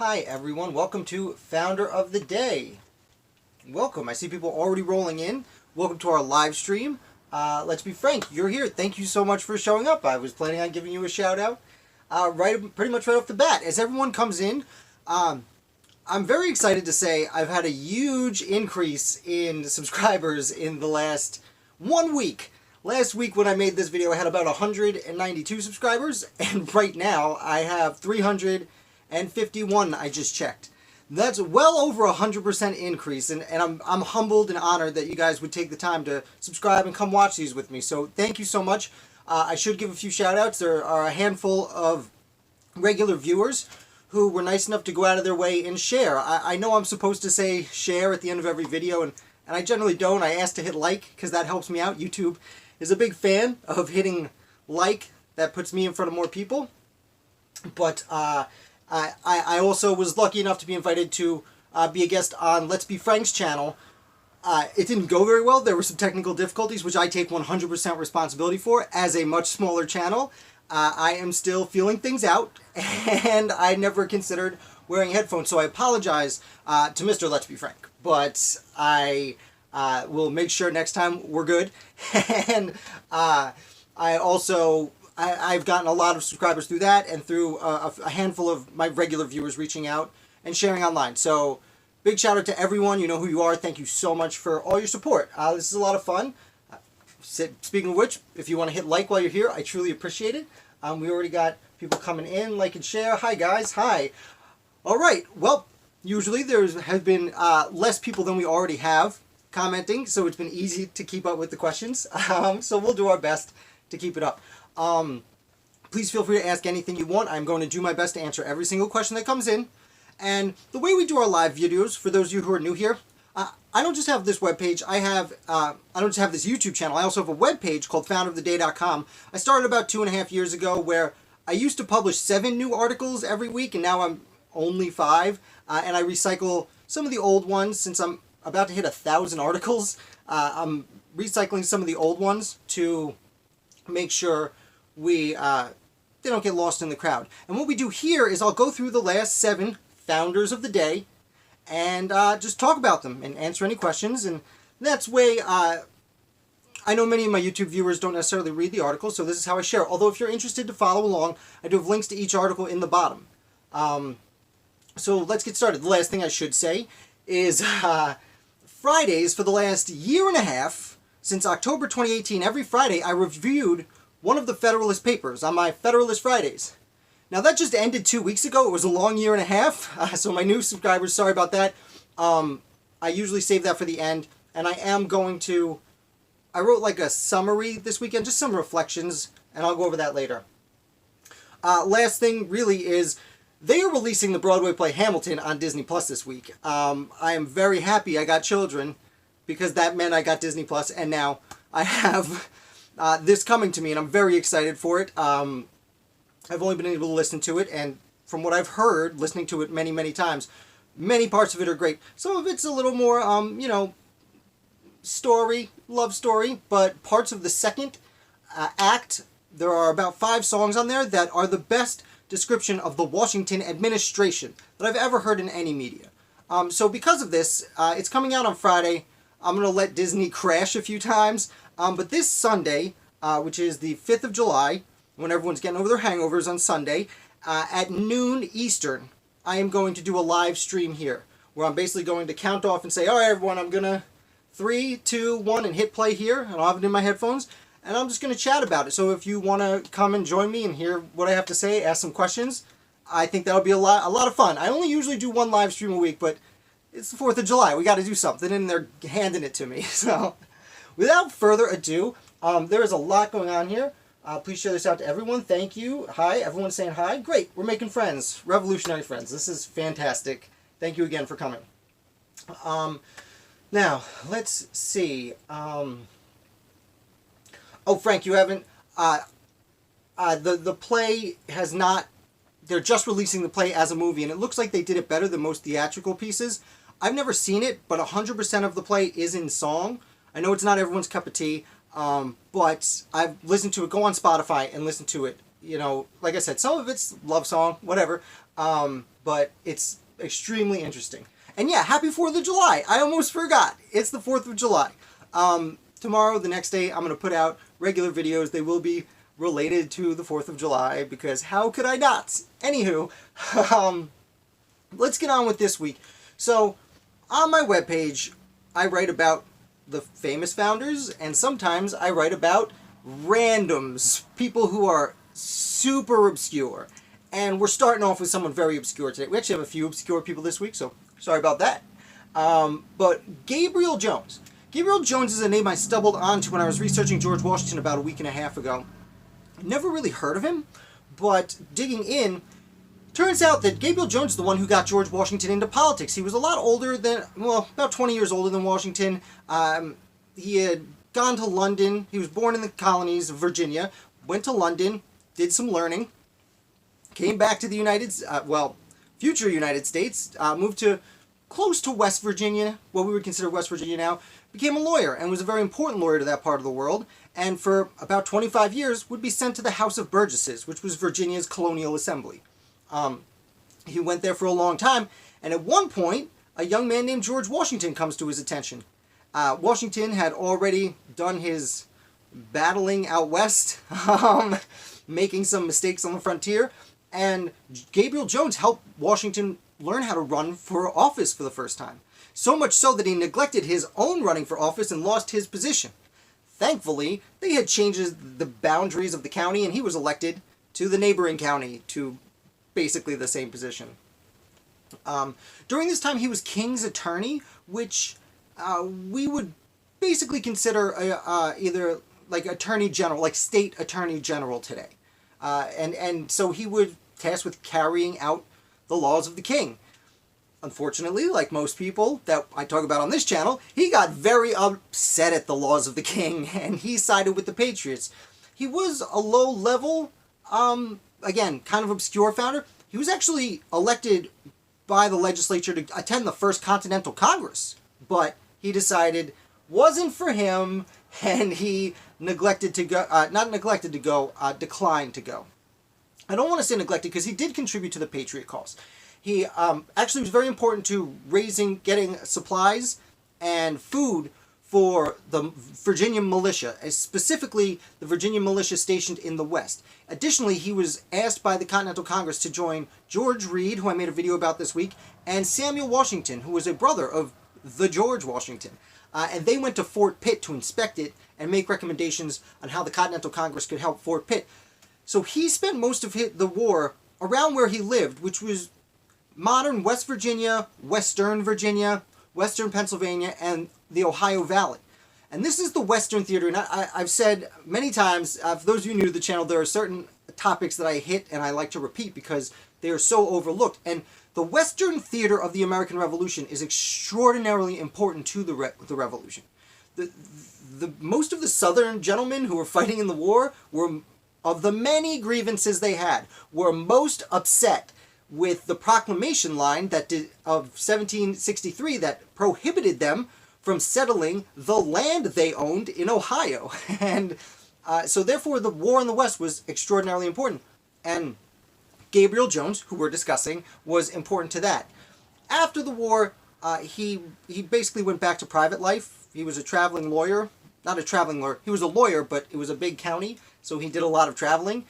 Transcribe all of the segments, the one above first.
Hi everyone, welcome to Founder of the Day. Welcome, I see people already rolling in. Welcome to our live stream. Let's be frank, you're here. Thank you so much for showing up. I was planning on giving you a shout out pretty much right off the bat. As everyone comes in, I'm very excited to say I've had a huge increase in subscribers in the last 1 week. Last week when I made this video I had about 192 subscribers, and right now I have 351 I just checked. That's well over 100% increase, and I'm humbled and honored that you guys would take the time to subscribe and come watch these with me. So thank you so much. I should give a few shout outs. There are a handful of regular viewers who were nice enough to go out of their way and share. I know I'm supposed to say share at the end of every video, and I generally don't. I ask to hit like because that helps me out. YouTube is a big fan of hitting like. That puts me in front of more people. But I also was lucky enough to be invited to be a guest on Let's Be Frank's channel. It didn't go very well. There were some technical difficulties, which I take 100% responsibility for. As a much smaller channel, I am still feeling things out, and I never considered wearing headphones, so I apologize to Mr. Let's Be Frank. But I will make sure next time we're good. And I've gotten a lot of subscribers through that, and through a handful of my regular viewers reaching out and sharing online. So big shout out to everyone. You know who you are. Thank you so much for all your support. This is a lot of fun. Speaking of which, if you want to hit like while you're here, I truly appreciate it. We already got people coming in, like and share. Hi guys, hi. All right, well, usually there has been less people than we already have commenting, so it's been easy to keep up with the questions. So we'll do our best to keep it up. Please feel free to ask anything you want. I'm going to do my best to answer every single question that comes in. And the way we do our live videos, for those of you who are new here, I don't just have this webpage. I don't just have this YouTube channel. I also have a webpage called founderoftheday.com. I started about 2.5 years ago, where I used to publish 7 new articles every week, and now I'm only 5. And I recycle some of the old ones. Since I'm about to hit 1,000 articles, I'm recycling some of the old ones to make sure they don't get lost in the crowd. And what we do here is I'll go through the last 7 founders of the day and just talk about them and answer any questions. And that's way, I know many of my YouTube viewers don't necessarily read the articles, so this is how I share. Although if you're interested to follow along, I do have links to each article in the bottom. So let's get started. The last thing I should say is Fridays for the last 1.5 years, since October 2018, every Friday I reviewed one of the Federalist papers on my Federalist Fridays. Now that just ended 2 weeks ago. It was a long 1.5 years, so my new subscribers, sorry about that. I usually save that for the end, and I wrote like a summary this weekend, just some reflections, and I'll go over that later. Last thing really is, they are releasing the Broadway play Hamilton on Disney Plus this week. I am very happy I got children, because that meant I got Disney Plus, and now I have this coming to me, and I'm very excited for it. I've only been able to listen to it, and from what I've heard, listening to it many, many times, many parts of it are great. Some of it's a little more, love story, but parts of the second act, there are about 5 songs on there that are the best description of the Washington administration that I've ever heard in any media. So because of this, it's coming out on Friday. I'm going to let Disney crash a few times, but this Sunday, which is the 5th of July, when everyone's getting over their hangovers on Sunday, at noon Eastern, I am going to do a live stream here, where I'm basically going to count off and say, all right, everyone, I'm going to 3, 2, 1, and hit play here, and I'll have it in my headphones, and I'm just going to chat about it. So if you want to come and join me and hear what I have to say, ask some questions, I think that'll be a lot of fun. I only usually do 1 live stream a week, but it's the 4th of July. We got to do something, and they're handing it to me. So without further ado, there is a lot going on here. Please share this out to everyone. Thank you. Hi. Everyone's saying hi. Great. We're making friends. Revolutionary friends. This is fantastic. Thank you again for coming. Now, let's see. Oh, Frank, you haven't... the play has not... They're just releasing the play as a movie, and it looks like they did it better than most theatrical pieces. I've never seen it, but 100% of the play is in song. I know it's not everyone's cup of tea, but I've listened to it. Go on Spotify and listen to it. You know, like I said, some of it's love song, whatever. but it's extremely interesting. And yeah, happy 4th of July. I almost forgot. It's the 4th of July. Tomorrow, the next day, I'm going to put out regular videos. They will be related to the 4th of July, because how could I not? Anywho, let's get on with this week. So, on my webpage, I write about the famous founders, and sometimes I write about randoms, people who are super obscure. And we're starting off with someone very obscure today. We actually have a few obscure people this week, so sorry about that. But Gabriel Jones. Gabriel Jones is a name I stumbled onto when I was researching George Washington about a week and a half ago. I never really heard of him, but digging in, turns out that Gabriel Jones is the one who got George Washington into politics. He was a lot older than, well, about 20 years older than Washington. He had gone to London. He was born in the colonies of Virginia, went to London, did some learning, came back to the future United States, moved to close to West Virginia, what we would consider West Virginia now, became a lawyer and was a very important lawyer to that part of the world, and for about 25 years would be sent to the House of Burgesses, which was Virginia's colonial assembly. He went there for a long time, and at one point, a young man named George Washington comes to his attention. Washington had already done his battling out west, making some mistakes on the frontier, and Gabriel Jones helped Washington learn how to run for office for the first time. So much so that he neglected his own running for office and lost his position. Thankfully, they had changed the boundaries of the county, and he was elected to the neighboring county to basically the same position. During this time, he was king's attorney, which we would basically consider either like attorney general, like state attorney general today. And so he would tasked with carrying out the laws of the king. Unfortunately, like most people that I talk about on this channel, he got very upset at the laws of the king, and he sided with the Patriots. He was a low-level, again, kind of obscure founder. He was actually elected by the legislature to attend the First Continental Congress, but he decided wasn't for him, and he neglected to go, declined to go. I don't want to say neglected, because he did contribute to the Patriot cause. He actually was very important to getting supplies and food for the Virginia militia, specifically the Virginia militia stationed in the West. Additionally, he was asked by the Continental Congress to join George Reed, who I made a video about this week, and Samuel Washington, who was a brother of the George Washington. And they went to Fort Pitt to inspect it and make recommendations on how the Continental Congress could help Fort Pitt. So he spent most of the war around where he lived, which was modern West Virginia, Western Virginia, Western Pennsylvania, and the Ohio Valley. And this is the Western theater, and I've said many times, for those of you new to the channel, there are certain topics that I hit and I like to repeat because they are so overlooked. And the Western theater of the American Revolution is extraordinarily important to the Revolution. Most of the Southern gentlemen who were fighting in the war were, of the many grievances they had, were most upset with the proclamation line of 1763 that prohibited them from settling the land they owned in Ohio. And so therefore the war in the West was extraordinarily important. And Gabriel Jones, who we're discussing, was important to that. After the war, he basically went back to private life. He was a traveling lawyer. Not a traveling lawyer. He was a lawyer, but it was a big county, so he did a lot of traveling.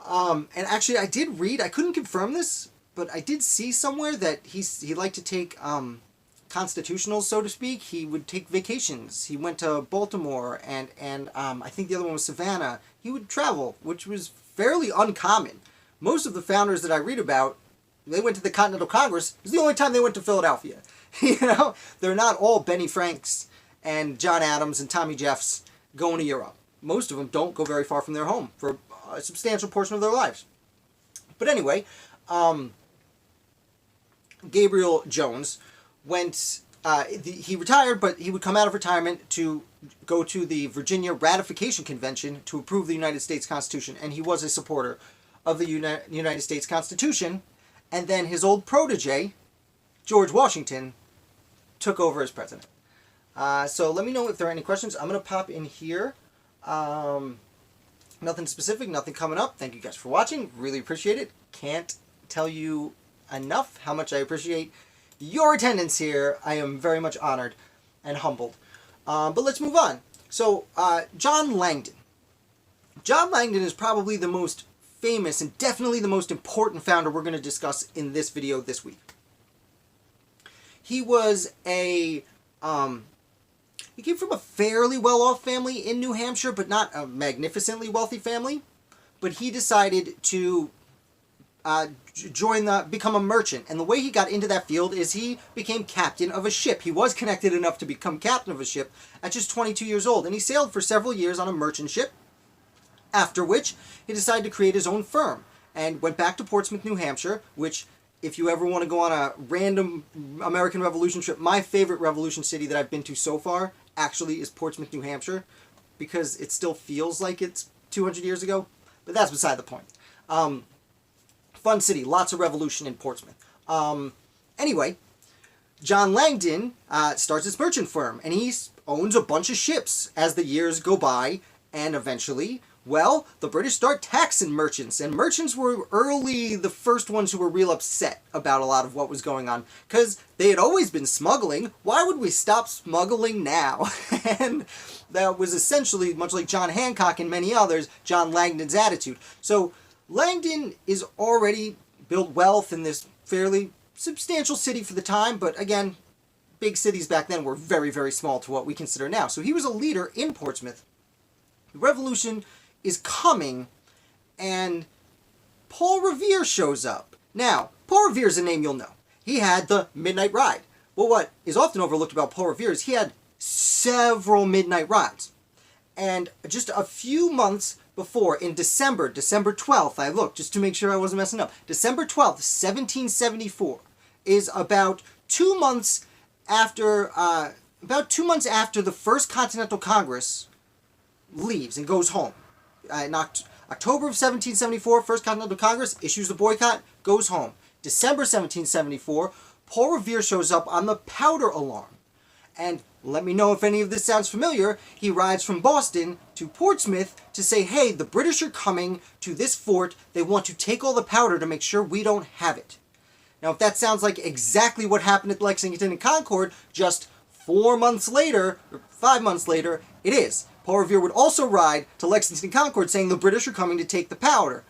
And actually, I did read, I couldn't confirm this, but I did see somewhere that he liked to take constitutionals, so to speak. He would take vacations. He went to Baltimore, and I think the other one was Savannah. He would travel, which was fairly uncommon. Most of the founders that I read about, they went to the Continental Congress. It was the only time they went to Philadelphia. You know, they're not all Benny Franks and John Adams and Tommy Jeffs going to Europe. Most of them don't go very far from their home for a substantial portion of their lives. But anyway, Gabriel Jones went, he retired, but he would come out of retirement to go to the Virginia Ratification Convention to approve the United States Constitution, and he was a supporter of the United States Constitution. And then his old protege, George Washington, took over as president. So let me know if there are any questions. I'm going to pop in here. Nothing specific, nothing coming up. Thank you guys for watching. Really appreciate it. Can't tell you enough how much I appreciate your attendance here. I am very much honored and humbled. But let's move on. So, John Langdon. John Langdon is probably the most famous and definitely the most important founder we're going to discuss in this video this week. He was he came from a fairly well-off family in New Hampshire, but not a magnificently wealthy family. But he decided to become a merchant. And the way he got into that field is he became captain of a ship. He was connected enough to become captain of a ship at just 22 years old. And he sailed for several years on a merchant ship, after which he decided to create his own firm and went back to Portsmouth, New Hampshire, which, if you ever want to go on a random American Revolution trip, my favorite Revolution city that I've been to so far actually is Portsmouth, New Hampshire, because it still feels like it's 200 years ago, but that's beside the point. Fun city, lots of revolution in Portsmouth. Anyway, John Langdon starts his merchant firm, and he owns a bunch of ships as the years go by, and eventually, well, the British start taxing merchants, and merchants were the first ones who were real upset about a lot of what was going on, because they had always been smuggling. Why would we stop smuggling now? And that was essentially, much like John Hancock and many others, John Langdon's attitude. So Langdon is already built wealth in this fairly substantial city for the time, but again, big cities back then were very, very small to what we consider now. So he was a leader in Portsmouth. The revolution is coming, and Paul Revere shows up. Now, Paul Revere is a name you'll know. He had the Midnight Ride. Well, what is often overlooked about Paul Revere is he had several midnight rides. And just a few months before, in December 12th, I looked just to make sure I wasn't messing up. December 12th, 1774, is about 2 months after the First Continental Congress leaves and goes home. In October of 1774, First Continental Congress issues the boycott, goes home. December 1774, Paul Revere shows up on the powder alarm. And let me know if any of this sounds familiar. He rides from Boston to Portsmouth to say, hey, the British are coming to this fort. They want to take all the powder to make sure we don't have it. Now, if that sounds like exactly what happened at Lexington and Concord, just 4 months later, or 5 months later, it is. Paul Revere would also ride to Lexington and Concord saying the British are coming to take the powder.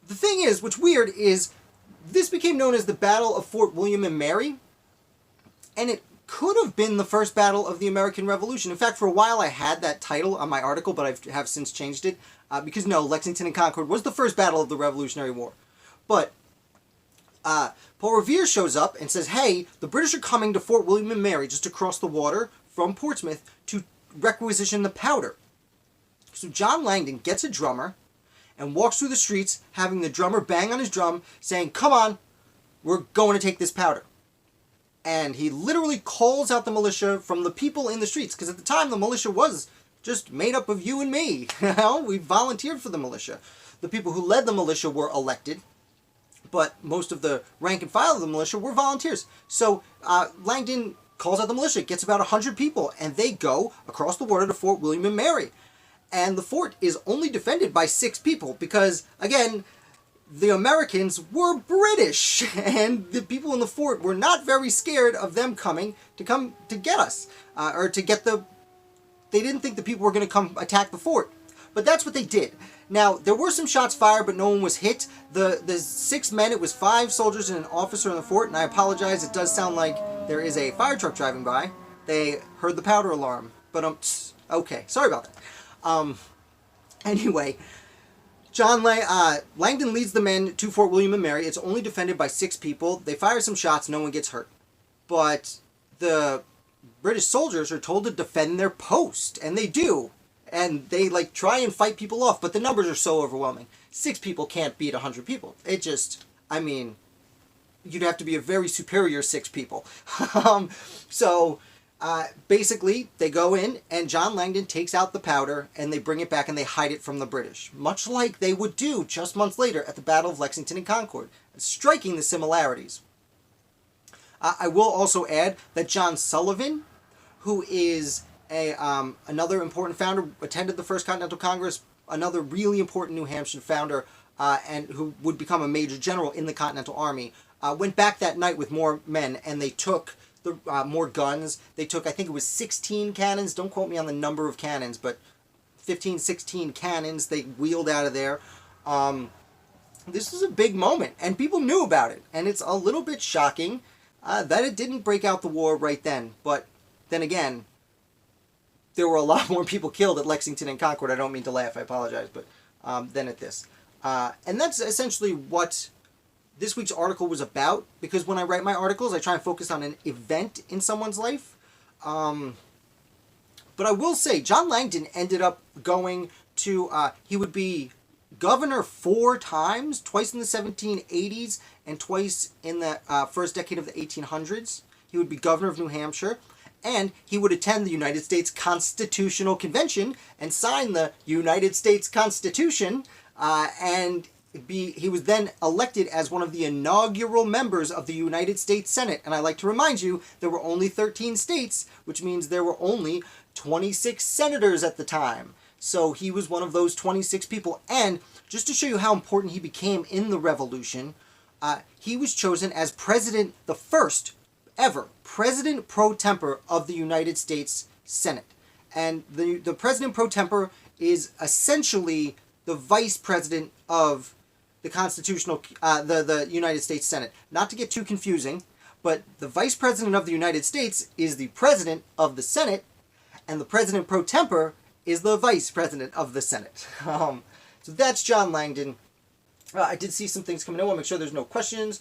The thing is, what's weird is, this became known as the Battle of Fort William and Mary, and it could have been the first battle of the American Revolution. In fact, for a while I had that title on my article, but I have since changed it, because no, Lexington and Concord was the first battle of the Revolutionary War. But Paul Revere shows up and says, hey, the British are coming to Fort William and Mary, just across the water from Portsmouth, to requisition the powder. So John Langdon gets a drummer and walks through the streets, having the drummer bang on his drum, saying, come on, we're going to take this powder. And he literally calls out the militia from the people in the streets, because at the time the militia was just made up of you and me. You know, we volunteered for the militia. The people who led the militia were elected, but most of the rank and file of the militia were volunteers. So Langdon calls out the militia, gets about 100 people, and they go across the water to Fort William and Mary. And the fort is only defended by 6 people because, again, the Americans were British, and the people in the fort were not very scared of them coming to get us, or to get the... They didn't think the people were going to come attack the fort. But that's what they did. Now, there were some shots fired, but no one was hit. The 6 men, it was 5 soldiers and an officer in the fort, and I apologize, it does sound like there is a fire truck driving by. They heard the powder alarm, but okay, sorry about that. Anyway, Langdon leads the men to Fort William and Mary. It's only defended by 6 people. They fire some shots, no one gets hurt. But the British soldiers are told to defend their post, and they do. And they, try and fight people off, but the numbers are so overwhelming. 6 people can't beat 100 people. It just, you'd have to be a very superior 6 people. Basically, they go in, and John Langdon takes out the powder, and they bring it back, and they hide it from the British. Much like they would do just months later at the Battle of Lexington and Concord. Striking the similarities. I will also add that John Sullivan, who is another important founder, attended the First Continental Congress, another really important New Hampshire founder, and who would become a major general in the Continental Army, went back that night with more men, and they took the more guns. They took, I think it was 16 cannons. Don't quote me on the number of cannons, but 15, 16 cannons they wheeled out of there. This was a big moment, and people knew about it. And it's a little bit shocking that it didn't break out the war right then. But then again, there were a lot more people killed at Lexington and Concord. I don't mean to laugh, I apologize, but than at this. And that's essentially what this week's article was about, because when I write my articles, I try and focus on an event in someone's life. But I will say, John Langdon ended up going to, he would be governor 4 times, twice in the 1780s and twice in the first decade of the 1800s. He would be governor of New Hampshire, and he would attend the United States Constitutional Convention and sign the United States Constitution, and he was then elected as one of the inaugural members of the United States Senate. And I like to remind you, there were only 13 states, which means there were only 26 senators at the time. So he was one of those 26 people. And just to show you how important he became in the Revolution, he was chosen as president, the first ever president pro tempore of the United States Senate. And the president pro tempore is essentially the vice president of the constitutional, the United States Senate. Not to get too confusing, but the vice president of the United States is the president of the Senate, and the president pro tempore is the vice president of the Senate. So that's John Langdon. I did see some things coming in. I want to make sure there's no questions.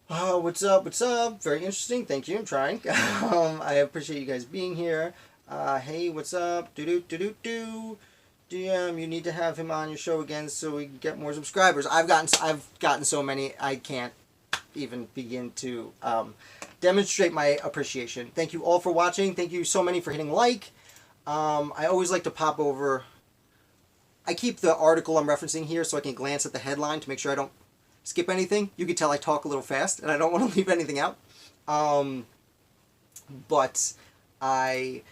What's up? What's up? Very interesting. Thank you. I'm trying. I appreciate you guys being here. Hey, what's up? DM, you need to have him on your show again so we can get more subscribers. I've gotten so many, I can't even begin to demonstrate my appreciation. Thank you all for watching. Thank you so many for hitting like. I always like to pop over. I keep the article I'm referencing here so I can glance at the headline to make sure I don't skip anything. You can tell I talk a little fast and I don't want to leave anything out. But I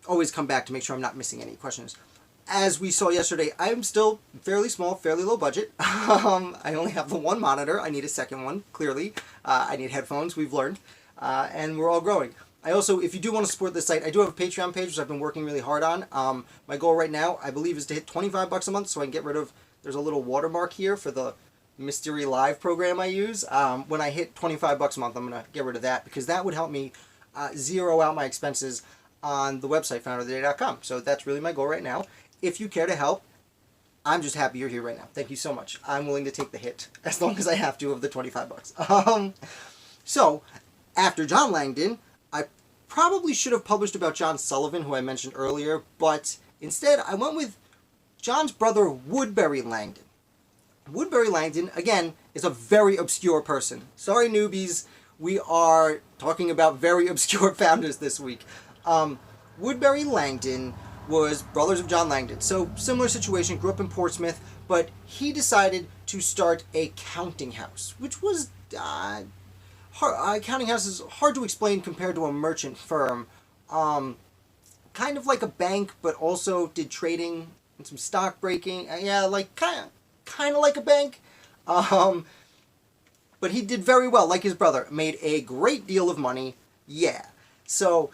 always come back to make sure I'm not missing any questions. As we saw yesterday, I'm still fairly small, fairly low budget. I only have the one monitor. I need a second one, clearly. I need headphones, we've learned. And we're all growing. I also, if you do want to support this site, I do have a Patreon page, which I've been working really hard on. My goal right now, I believe, is to hit 25 bucks a month so I can get rid of, there's a little watermark here for the Mystery Live program I use. When I hit 25 bucks a month, I'm going to get rid of that because that would help me zero out my expenses on the website, founderoftheday.com. So that's really my goal right now. If you care to help, I'm just happy you're here right now. Thank you so much. I'm willing to take the hit as long as I have to of the 25 bucks. So, after John Langdon, I probably should have published about John Sullivan, who I mentioned earlier, but instead I went with John's brother, Woodbury Langdon. Woodbury Langdon, again, is a very obscure person. Sorry, newbies. We are talking about very obscure founders this week. Woodbury Langdon was brothers of John Langdon. So similar situation, grew up in Portsmouth, but he decided to start a counting house, which was hard. Counting house is hard to explain compared to a merchant firm. Kind of like a bank, but also did trading and some stock breaking. Yeah, like kind of like a bank. But he did very well, like his brother. Made a great deal of money. Yeah. So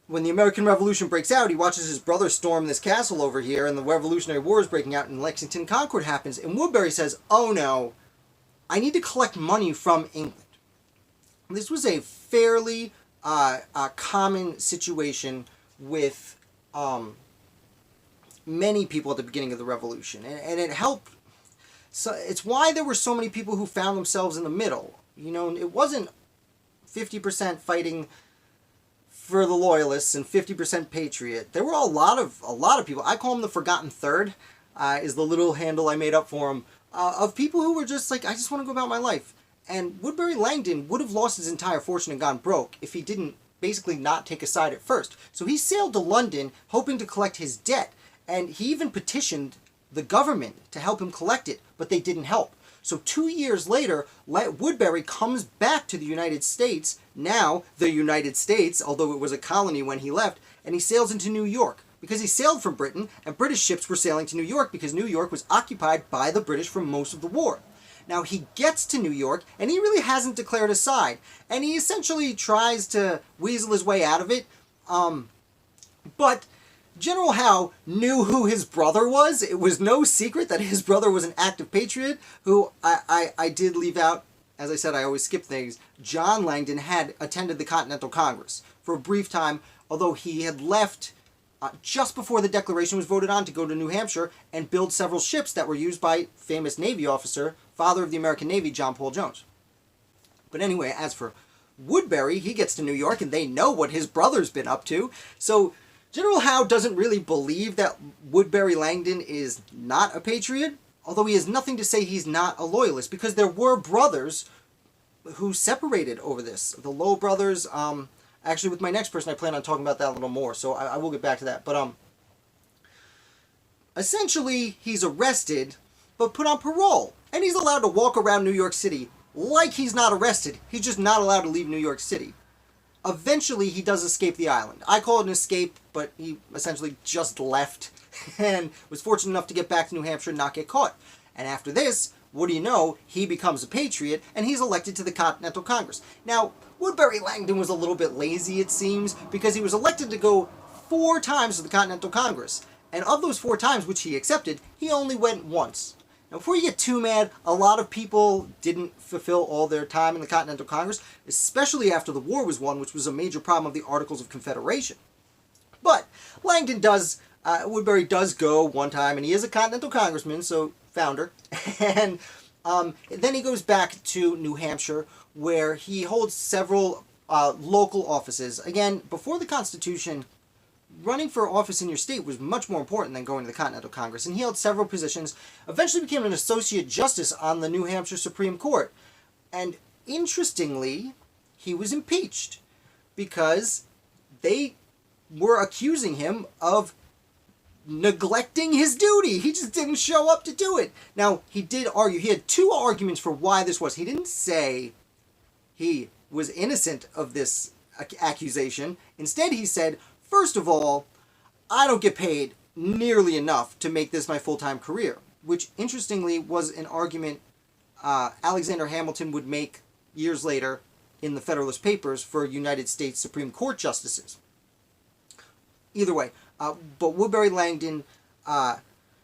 when the American Revolution breaks out, he watches his brother storm this castle over here, and the Revolutionary War is breaking out, and Lexington Concord happens, and Woodbury says, oh no, I need to collect money from England. This was a fairly common situation with many people at the beginning of the Revolution, and it helped. So it's why there were so many people who found themselves in the middle. You know, it wasn't 50% fighting for the loyalists and 50% patriot. There were a lot of people. I call them the Forgotten Third, is the little handle I made up for them, of people who were just like, I just want to go about my life. And Woodbury Langdon would have lost his entire fortune and gone broke if he didn't basically not take a side at first. So he sailed to London hoping to collect his debt, and he even petitioned the government to help him collect it, but they didn't help. So 2 years later, Woodbury comes back to the United States, now the United States, although it was a colony when he left, and he sails into New York. Because he sailed from Britain, and British ships were sailing to New York because New York was occupied by the British for most of the war. Now he gets to New York, and he really hasn't declared a side, and he essentially tries to weasel his way out of it. But General Howe knew who his brother was. It was no secret that his brother was an active patriot, who I did leave out. As I said, I always skip things. John Langdon had attended the Continental Congress for a brief time, although he had left just before the Declaration was voted on to go to New Hampshire and build several ships that were used by famous Navy officer, father of the American Navy, John Paul Jones. But anyway, as for Woodbury, he gets to New York and they know what his brother's been up to. So General Howe doesn't really believe that Woodbury Langdon is not a patriot, although he has nothing to say he's not a loyalist, because there were brothers who separated over this. The Low brothers, actually with my next person I plan on talking about that a little more, so I will get back to that. But essentially he's arrested but put on parole, and he's allowed to walk around New York City like he's not arrested. He's just not allowed to leave New York City. Eventually he does escape the island. I call it an escape, but he essentially just left and was fortunate enough to get back to New Hampshire and not get caught. And after this, what do you know, he becomes a patriot and he's elected to the Continental Congress. Now, Woodbury Langdon was a little bit lazy, it seems, because he was elected to go 4 times to the Continental Congress. And of those 4 times which he accepted, he only went once. Now, before you get too mad, a lot of people didn't fulfill all their time in the Continental Congress, especially after the war was won, which was a major problem of the Articles of Confederation. But Langdon does, Woodbury does go one time, and he is a Continental Congressman, so founder. And then he goes back to New Hampshire, where he holds several local offices. Again, before the Constitution, running for office in your state was much more important than going to the Continental Congress, and he held several positions, eventually became an associate justice on the New Hampshire Supreme Court. And interestingly, he was impeached because they were accusing him of neglecting his duty. He just didn't show up to do it. Now, he did argue, he had 2 arguments for why this was. He didn't say he was innocent of this accusation. Instead, he said, first of all, I don't get paid nearly enough to make this my full-time career, which interestingly was an argument Alexander Hamilton would make years later in the Federalist Papers for United States Supreme Court justices. Either way, but Woodbury Langdon,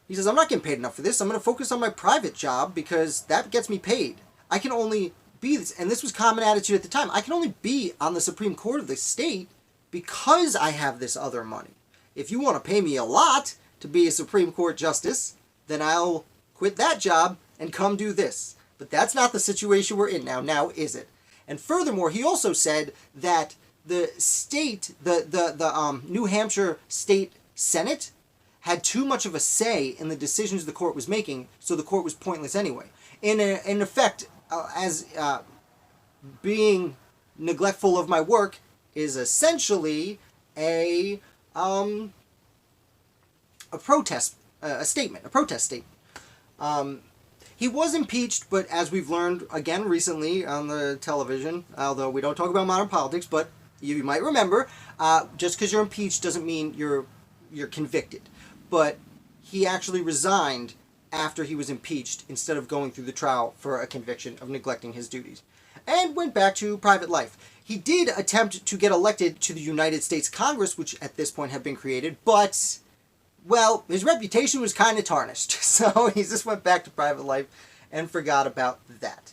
he says, I'm not getting paid enough for this. I'm going to focus on my private job because that gets me paid. I can only be this, and this was common attitude at the time, I can only be on the Supreme Court of the state because I have this other money. If you want to pay me a lot to be a Supreme Court justice, then I'll quit that job and come do this. But that's not the situation we're in now. Now is it? And furthermore, he also said that the state, the New Hampshire State Senate had too much of a say in the decisions the court was making, so the court was pointless anyway. In effect, being neglectful of my work is essentially a protest statement. He was impeached, but as we've learned again recently on the television, although we don't talk about modern politics, but you might remember, just because you're impeached doesn't mean you're convicted. But he actually resigned after he was impeached instead of going through the trial for a conviction of neglecting his duties, and went back to private life. He did attempt to get elected to the United States Congress, which at this point had been created, but, well, his reputation was kind of tarnished. So he just went back to private life and forgot about that.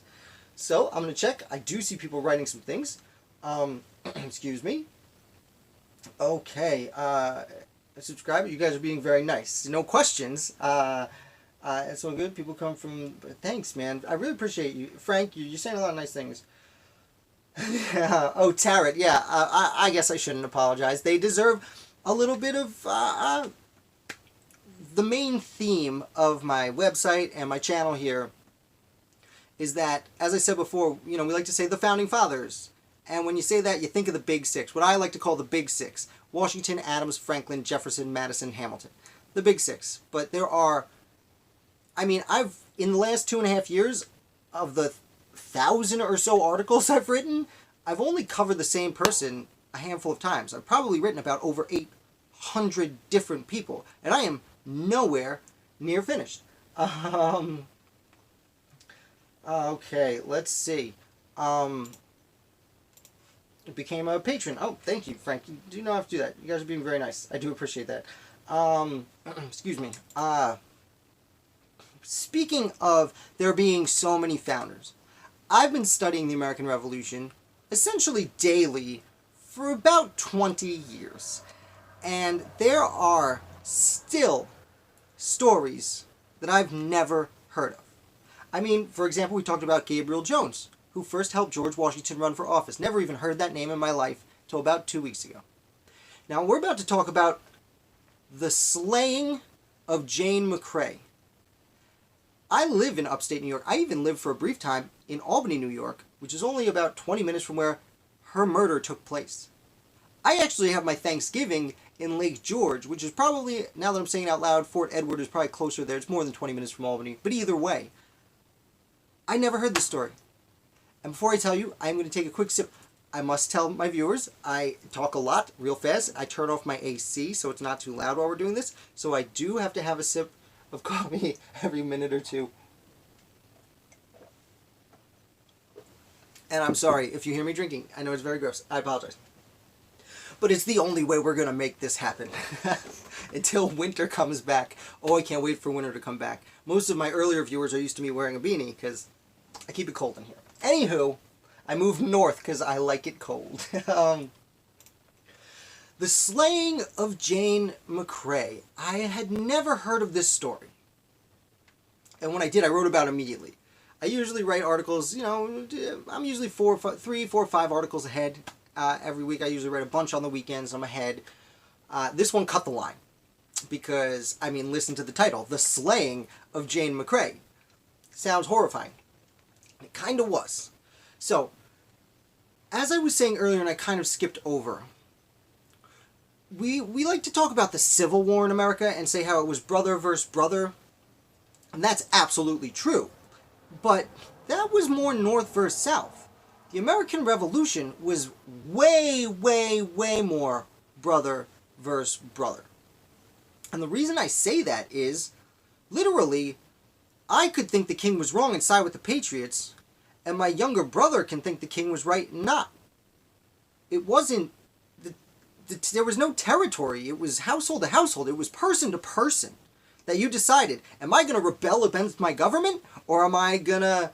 So I'm going to check. I do see people writing some things. Excuse me. Okay. Subscribe. You guys are being very nice. No questions. It's so good. People come from... Thanks, man. I really appreciate you. Frank, you're saying a lot of nice things. Oh, Tarot. Yeah, I guess I shouldn't apologize. They deserve a little bit of... the main theme of my website and my channel here is that, as I said before, we like to say the Founding Fathers. And when you say that, you think of the Big Six. What I like to call the Big Six. Washington, Adams, Franklin, Jefferson, Madison, Hamilton. The Big Six. But there are... in the last 2.5 years, of the 1,000 or so articles I've written, I've only covered the same person a handful of times. I've probably written about over 800 different people, and I am nowhere near finished. Okay, let's see. Um, became a patron. Oh, thank you, Frank. You do not have to do that. You guys are being very nice. I do appreciate that. Excuse me. Speaking of there being so many founders, I've been studying the American Revolution essentially daily for about 20 years. And there are still stories that I've never heard of. I mean, for example, we talked about Gabriel Jones, who first helped George Washington run for office. Never even heard that name in my life till about 2 weeks ago. Now, we're about to talk about the slaying of Jane McCrae. I live in upstate New York. I even lived for a brief time in Albany, New York, which is only about 20 minutes from where her murder took place. I actually have my Thanksgiving in Lake George, which is probably, now that I'm saying it out loud, Fort Edward is probably closer there. It's more than 20 minutes from Albany. But either way, I never heard this story. And before I tell you, I'm going to take a quick sip. I must tell my viewers, I talk a lot, real fast. I turn off my AC so it's not too loud while we're doing this. So I do have to have a sip of coffee every minute or two. And I'm sorry if you hear me drinking. I know it's very gross. I apologize. But it's the only way we're going to make this happen. Until winter comes back. Oh, I can't wait for winter to come back. Most of my earlier viewers are used to me wearing a beanie because I keep it cold in here. Anywho, I moved north because I like it cold. The slaying of Jane McCrae. I had never heard of this story. And when I did, I wrote about it immediately. I usually write articles, you know, I'm usually 3, 4, 5 articles ahead every week. I usually write a bunch on the weekends. I'm ahead. This one cut the line. Because, I mean, listen to the title. The Slaying of Jane McCrae. Sounds horrifying. It kind of was. So, as I was saying earlier, and I kind of skipped over, we like to talk about the Civil War in America and say how it was brother versus brother. And that's absolutely true. But that was more North versus South. The American Revolution was way, way, way more brother versus brother. And the reason I say that is, literally, I could think the king was wrong and side with the Patriots, and my younger brother can think the king was right and not. It wasn't, there was no territory. It was household to household. It was person to person that you decided, am I going to rebel against my government, or am I going to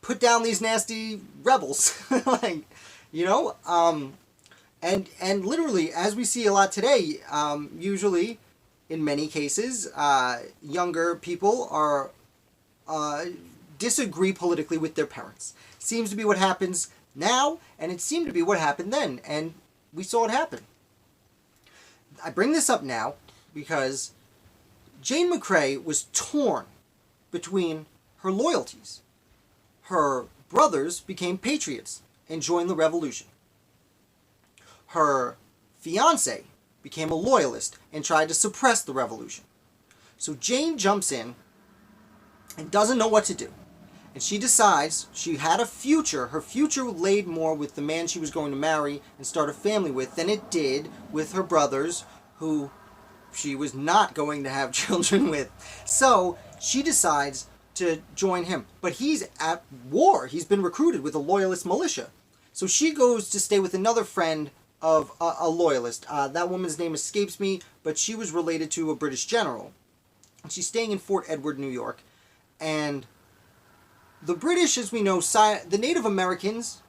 put down these nasty rebels? Like, you know, and literally, as we see a lot today, usually, in many cases, younger people are disagree politically with their parents. Seems to be what happens now, and it seemed to be what happened then, and we saw it happen. I bring this up now because Jane McCrae was torn between her loyalties. Her brothers became patriots and joined the revolution. Her fiancé became a loyalist and tried to suppress the revolution. So Jane jumps in and doesn't know what to do. And she decides she had a future. Her future laid more with the man she was going to marry and start a family with than it did with her brothers, who she was not going to have children with. So she decides to join him. But he's at war. He's been recruited with a loyalist militia. So she goes to stay with another friend of a loyalist. That woman's name escapes me, but she was related to a British general. And she's staying in Fort Edward, New York. And the British, as we know, the Native Americans,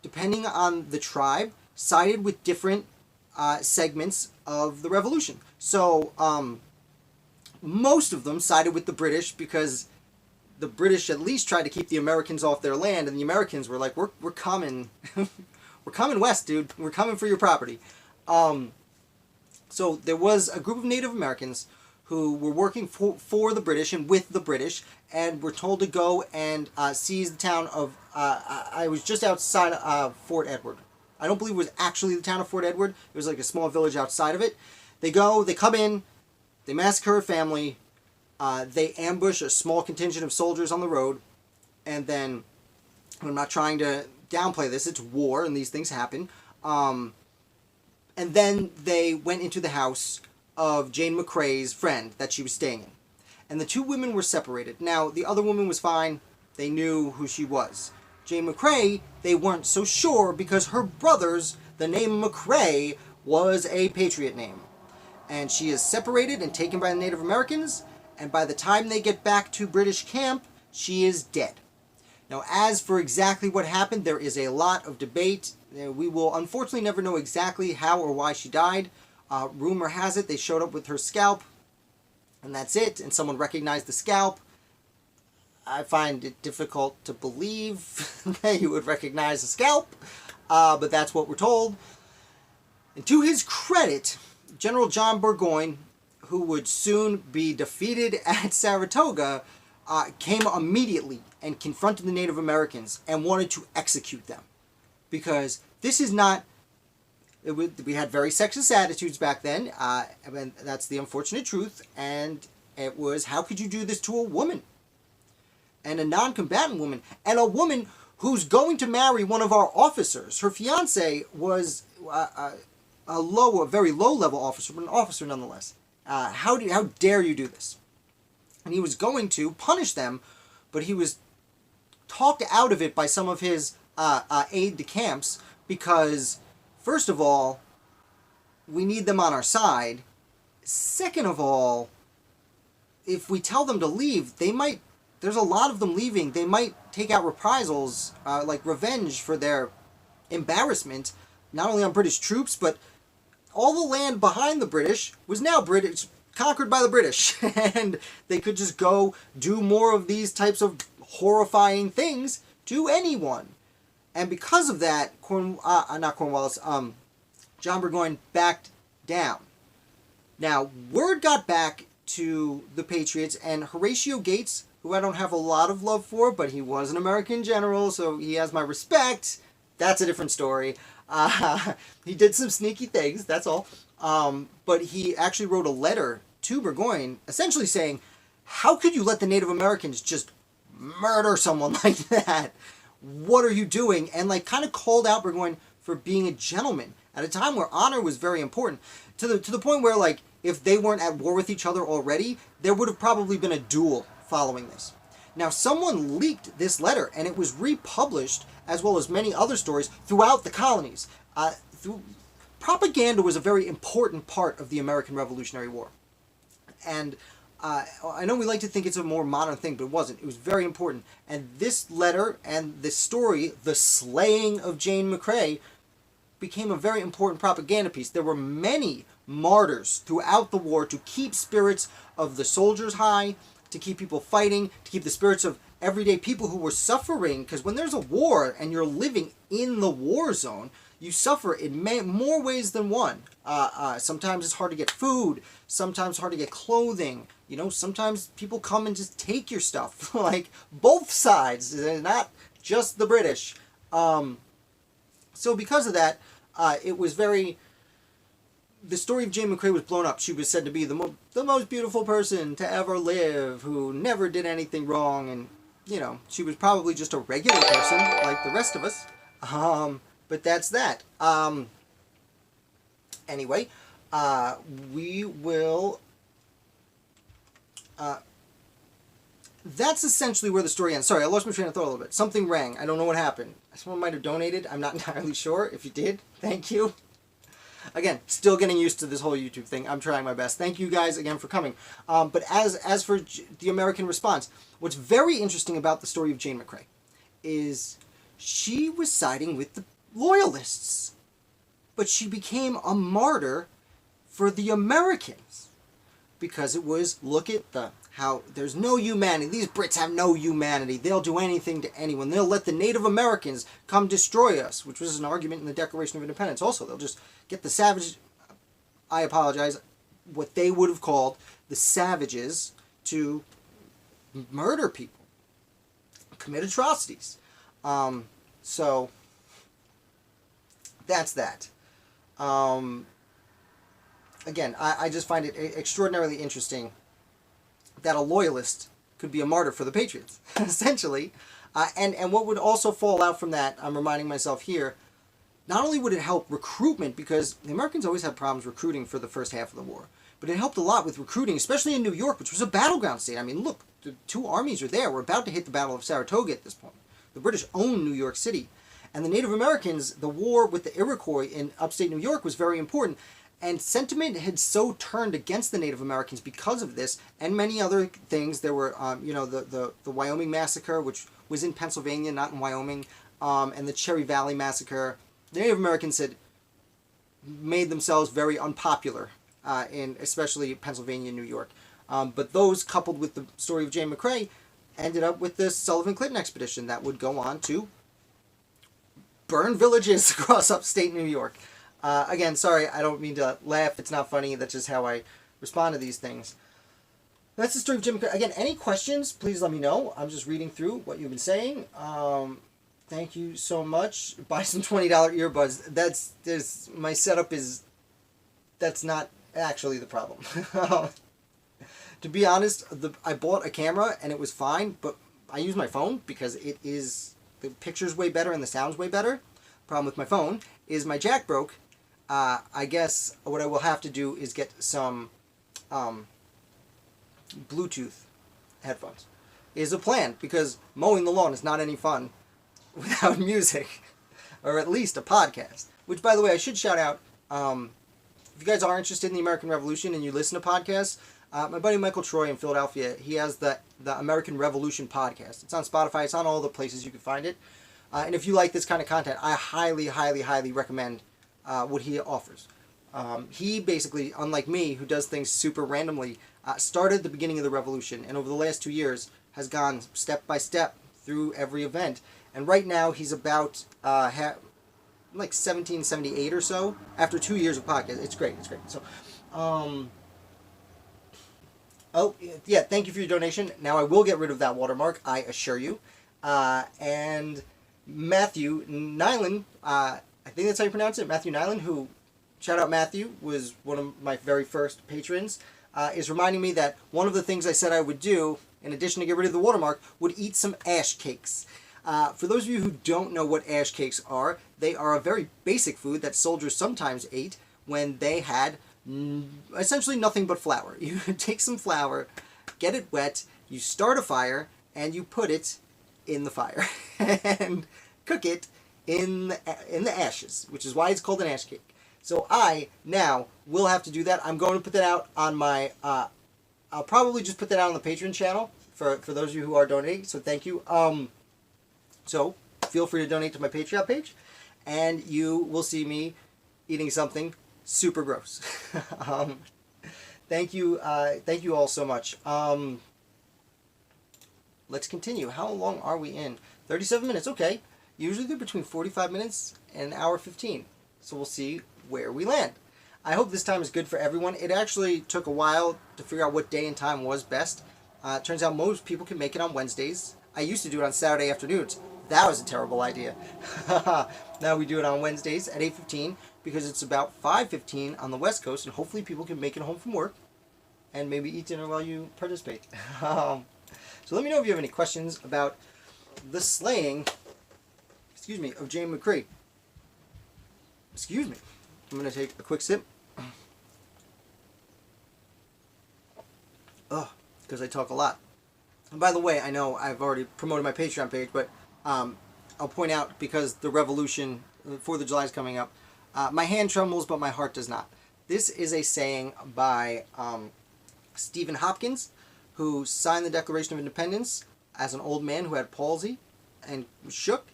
depending on the tribe, sided with different segments of the revolution. So most of them sided with the British because the British at least tried to keep the Americans off their land, and the Americans were like, we're coming. We're coming west, dude. We're coming for your property. So there was a group of Native Americans who were working for the British and with the British, and were told to go and seize the town of, I was just outside Fort Edward. I don't believe it was actually the town of Fort Edward. It was like a small village outside of it. They go, they come in, they massacre a family, they ambush a small contingent of soldiers on the road, and then, I'm not trying to downplay this, it's war and these things happen, and then they went into the house of Jane McCrae's friend that she was staying in. And the two women were separated. Now, the other woman was fine. they knew who she was. Jane McCrae, they weren't so sure because her brothers, the name McCrae, was a Patriot name. And she is separated and taken by the Native Americans, and by the time they get back to British camp, she is dead. Now, as for exactly what happened, there is a lot of debate. We will unfortunately never know exactly how or why she died. Rumor has it they showed up with her scalp, and that's it, and someone recognized the scalp. I find it difficult to believe that you would recognize a scalp, but that's what we're told. And to his credit, General John Burgoyne, who would soon be defeated at Saratoga, came immediately and confronted the Native Americans and wanted to execute them. Because this is not... we had very sexist attitudes back then, and that's the unfortunate truth, and it was, how could you do this to a woman? And a non-combatant woman, and a woman who's going to marry one of our officers. Her fiance was a very low-level officer, but an officer nonetheless. How dare you do this? And he was going to punish them, but he was talked out of it by some of his aide-de-camps because, first of all, we need them on our side. Second of all, if we tell them to leave, they might... There's a lot of them leaving. They might take out reprisals, like revenge for their embarrassment, not only on British troops, but all the land behind the British was now British, conquered by the British. And they could just go do more of these types of horrifying things to anyone. And because of that, John Burgoyne backed down. Now, word got back to the Patriots, and Horatio Gates, who I don't have a lot of love for, but he was an American general, so he has my respect. That's a different story. He did some sneaky things, that's all. But he actually wrote a letter to Burgoyne, essentially saying, how could you let the Native Americans just murder someone like that? What are you doing? And kind of called out Burgoyne for being a gentleman at a time where honor was very important. To the point where, if they weren't at war with each other already, there would have probably been a duel following this. Now, someone leaked this letter, and it was republished, as well as many other stories, throughout the colonies. Propaganda was a very important part of the American Revolutionary War. And I know we like to think it's a more modern thing, but it wasn't. It was very important. And this letter and this story, the slaying of Jane McCrae, became a very important propaganda piece. There were many martyrs throughout the war to keep spirits of the soldiers high, to keep people fighting, to keep the spirits of everyday people who were suffering. Because when there's a war and you're living in the war zone, you suffer in more ways than one. Sometimes it's hard to get food. Sometimes hard to get clothing. Sometimes people come and just take your stuff. Both sides, not just the British. So because of that, it was very... The story of Jane McCrae was blown up. She was said to be the most beautiful person to ever live, who never did anything wrong, and, she was probably just a regular person, like the rest of us. But that's that. Anyway, we will... that's essentially where the story ends. Sorry, I lost my train of thought a little bit. Something rang. I don't know what happened. Someone might have donated. I'm not entirely sure. If you did, thank you. Again, still getting used to this whole YouTube thing. I'm trying my best. Thank you guys again for coming. But as for the American response, what's very interesting about the story of Jane McCrae is she was siding with the Loyalists, but she became a martyr for the Americans because it was, look at how there's no humanity. These Brits have no humanity. They'll do anything to anyone. They'll let the Native Americans come destroy us, which was an argument in the Declaration of Independence. Also, they'll just get the savage, I apologize, what they would have called the savages to murder people, commit atrocities. So, that's that. Again, I just find it extraordinarily interesting that a loyalist could be a martyr for the Patriots, essentially. And what would also fall out from that, I'm reminding myself here, not only would it help recruitment, because the Americans always had problems recruiting for the first half of the war, but it helped a lot with recruiting, especially in New York, which was a battleground state. I mean, look, the two armies are there. We're about to hit the Battle of Saratoga at this point. The British own New York City. And the Native Americans, the war with the Iroquois in upstate New York was very important. And sentiment had so turned against the Native Americans because of this and many other things. There were, the Wyoming Massacre, which was in Pennsylvania, not in Wyoming, and the Cherry Valley Massacre. The Native Americans had made themselves very unpopular in especially Pennsylvania and New York. But those, coupled with the story of Jane McCrae, ended up with this Sullivan-Clinton expedition that would go on to burn villages across upstate New York. Again, sorry, I don't mean to laugh. It's not funny. That's just how I respond to these things. That's the story of Jim McCrae. Again, any questions, please let me know. I'm just reading through what you've been saying. Thank you so much. Buy some $20 earbuds. My setup is, that's not actually the problem. To be honest, I bought a camera and it was fine, but I use my phone because the picture's way better and the sound's way better. Problem with my phone is my jack broke. I guess what I will have to do is get some Bluetooth headphones. Is a plan, because mowing the lawn is not any fun without music, or at least a podcast. Which, by the way, I should shout out, if you guys are interested in the American Revolution and you listen to podcasts, my buddy Michael Troy in Philadelphia, he has the American Revolution podcast. It's on Spotify. It's on all the places you can find it. And if you like this kind of content, I highly, highly, highly recommend what he offers. He basically, unlike me, who does things super randomly, started at the beginning of the revolution, and over the last 2 years has gone step by step through every event. And right now he's about like 1778 or so after 2 years of podcast. It's great. It's great. So, oh yeah, thank you for your donation. Now I will get rid of that watermark, I assure you. And Matthew Nyland, I think that's how you pronounce it, Matthew Nyland, who, shout out Matthew, was one of my very first patrons, is reminding me that one of the things I said I would do, in addition to get rid of the watermark, would eat some ash cakes. For those of you who don't know what ash cakes are, they are a very basic food that soldiers sometimes ate when they had essentially nothing but flour. You take some flour, get it wet, you start a fire, and you put it in the fire and cook it in the ashes, which is why it's called an ash cake. So I now will have to do that. I'm going to put that out on my I'll probably just put that out on the Patreon channel for those of you who are donating, so thank you. So feel free to donate to my Patreon page and you will see me eating something super gross. Thank you all so much. Let's continue. How long are we in? 37 minutes, okay. Usually they're between 45 minutes and an hour 15. So we'll see where we land. I hope this time is good for everyone. It actually took a while to figure out what day and time was best. It turns out most people can make it on Wednesdays. I used to do it on Saturday afternoons. That was a terrible idea. Now we do it on Wednesdays at 8:15 because it's about 5:15 on the West Coast, and hopefully people can make it home from work and maybe eat dinner while you participate. So let me know if you have any questions about the slaying, of Jane McCrae. Excuse me. I'm going to take a quick sip. Ugh, because I talk a lot. And by the way, I know I've already promoted my Patreon page, but I'll point out, because the Revolution, 4th of July is coming up, my hand trembles, but my heart does not. This is a saying by Stephen Hopkins, who signed the Declaration of Independence as an old man who had palsy and was shook,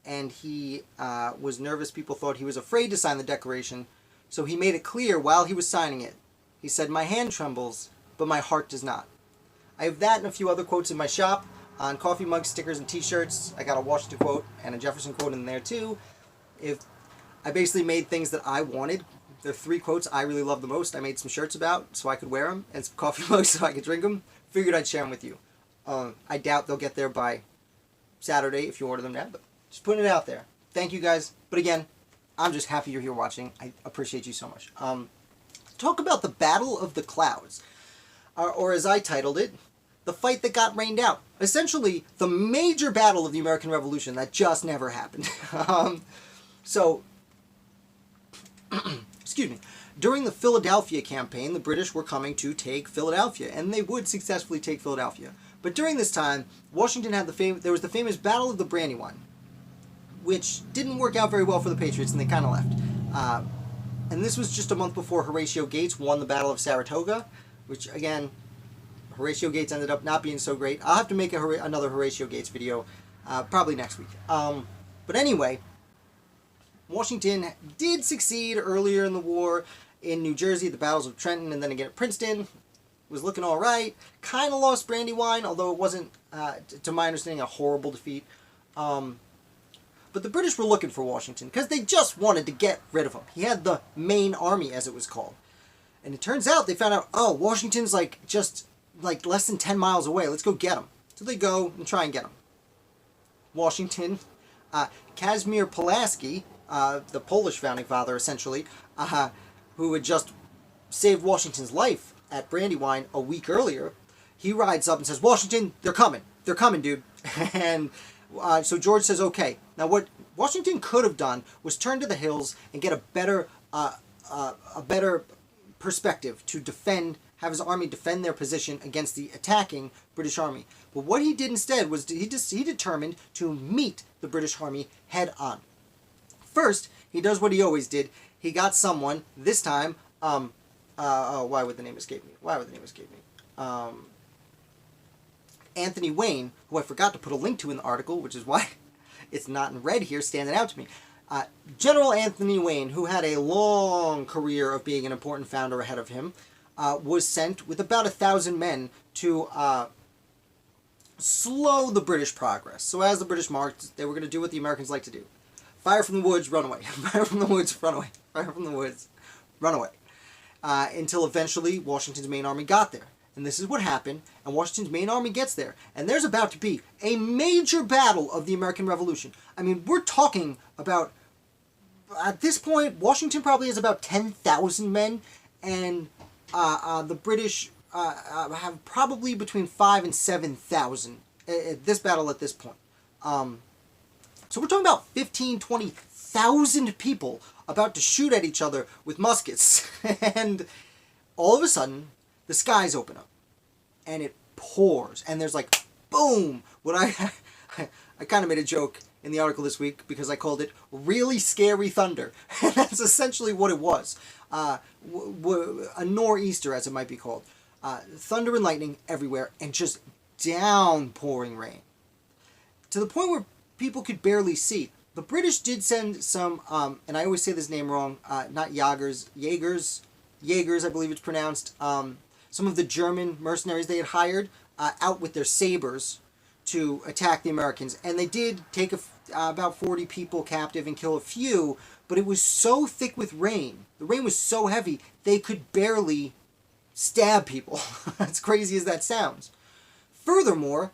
and he was nervous. People thought he was afraid to sign the Declaration, so he made it clear while he was signing it. He said, "My hand trembles, but my heart does not." I have that and a few other quotes in my shop on coffee mugs, stickers, and t-shirts. I got a Washington quote and a Jefferson quote in there too. If I basically made things that I wanted. There are 3 quotes I really love the most. I made some shirts about so I could wear them, and some coffee mugs so I could drink them. Figured I'd share them with you. I doubt they'll get there by Saturday if you order them now, but just putting it out there. Thank you guys. But again, I'm just happy you're here watching. I appreciate you so much. Talk about the Battle of the Clouds, or as I titled it, the fight that got rained out. Essentially, the major battle of the American Revolution that just never happened. Excuse me. During the Philadelphia campaign, the British were coming to take Philadelphia, and they would successfully take Philadelphia. But during this time, Washington had there was the famous Battle of the Brandywine, which didn't work out very well for the Patriots, and they kind of left. And this was just a month before Horatio Gates won the Battle of Saratoga, which, again, Horatio Gates ended up not being so great. I'll have to make another Horatio Gates video probably next week. But anyway, Washington did succeed earlier in the war in New Jersey, the battles of Trenton, and then again at Princeton. Was looking all right. Kind of lost Brandywine, although it wasn't, to my understanding, a horrible defeat. But the British were looking for Washington because they just wanted to get rid of him. He had the main army, as it was called. And it turns out they found out, oh, Washington's just less than 10 miles away. Let's go get him. So they go and try and get him. Washington, Casimir Pulaski, the Polish founding father, essentially, who had just saved Washington's life at Brandywine a week earlier, he rides up and says, Washington, they're coming. They're coming, dude. And so George says, okay. Now what Washington could have done was turn to the hills and get a better perspective to have his army defend their position against the attacking British army. But what he did instead was he determined to meet the British army head on. First, he does what he always did. He got someone, this time, why would the name escape me? Anthony Wayne, who I forgot to put a link to in the article, which is why it's not in red here, standing out to me. General Anthony Wayne, who had a long career of being an important founder ahead of him, was sent with about 1,000 men to slow the British progress. So as the British marched, they were going to do what the Americans like to do. Fire from the woods, run away. Fire from the woods, run away. Fire from the woods, run away. Until eventually Washington's main army got there. And this is what happened, and Washington's main army gets there. And there's about to be a major battle of the American Revolution. I mean, we're talking about, at this point, Washington probably has about 10,000 men, and the British have probably between 5,000 and 7,000 at this battle at this point. So we're talking about 15,000, 20,000 people about to shoot at each other with muskets. And all of a sudden, the skies open up. And it pours. And there's boom! I kind of made a joke in the article this week because I called it really scary thunder. And that's essentially what it was. A nor'easter, as it might be called. Thunder and lightning everywhere, and just downpouring rain. To the point where people could barely see. The British did send some, and I always say this name wrong, not Jaegers, I believe it's pronounced, some of the German mercenaries they had hired out with their sabers to attack the Americans. And they did take about 40 people captive and kill a few, but it was so thick with rain, the rain was so heavy, they could barely stab people, as crazy as that sounds. Furthermore,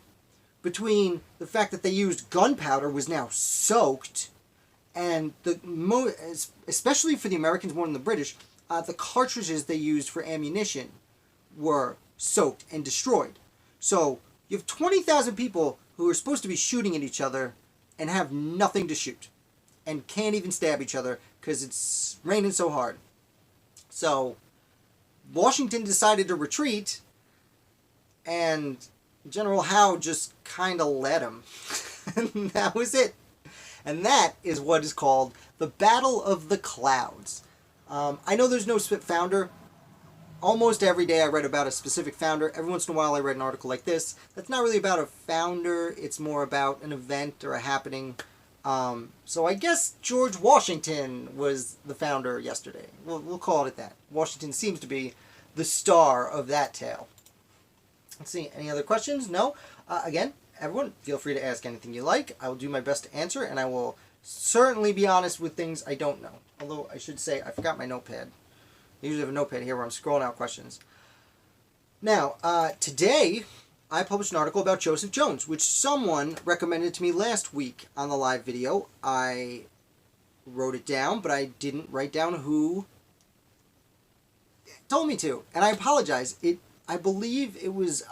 between the fact that they used gunpowder was now soaked, and especially for the Americans more than the British, the cartridges they used for ammunition were soaked and destroyed. So you have 20,000 people who are supposed to be shooting at each other and have nothing to shoot, and can't even stab each other because it's raining so hard. So Washington decided to retreat, and General Howe just kind of led him. And that was it. And that is what is called the Battle of the Clouds. I know there's no founder. Almost every day I read about a specific founder. Every once in a while I read an article like this. That's not really about a founder. It's more about an event or a happening. So I guess George Washington was the founder yesterday. We'll call it that. Washington seems to be the star of that tale. Let's see, any other questions? No? Again, everyone, feel free to ask anything you like. I will do my best to answer, and I will certainly be honest with things I don't know. Although, I should say, I forgot my notepad. I usually have a notepad here where I'm scrolling out questions. Now, today, I published an article about Joseph Jones, which someone recommended to me last week on the live video. I wrote it down, but I didn't write down who told me to. And I apologize. I believe it was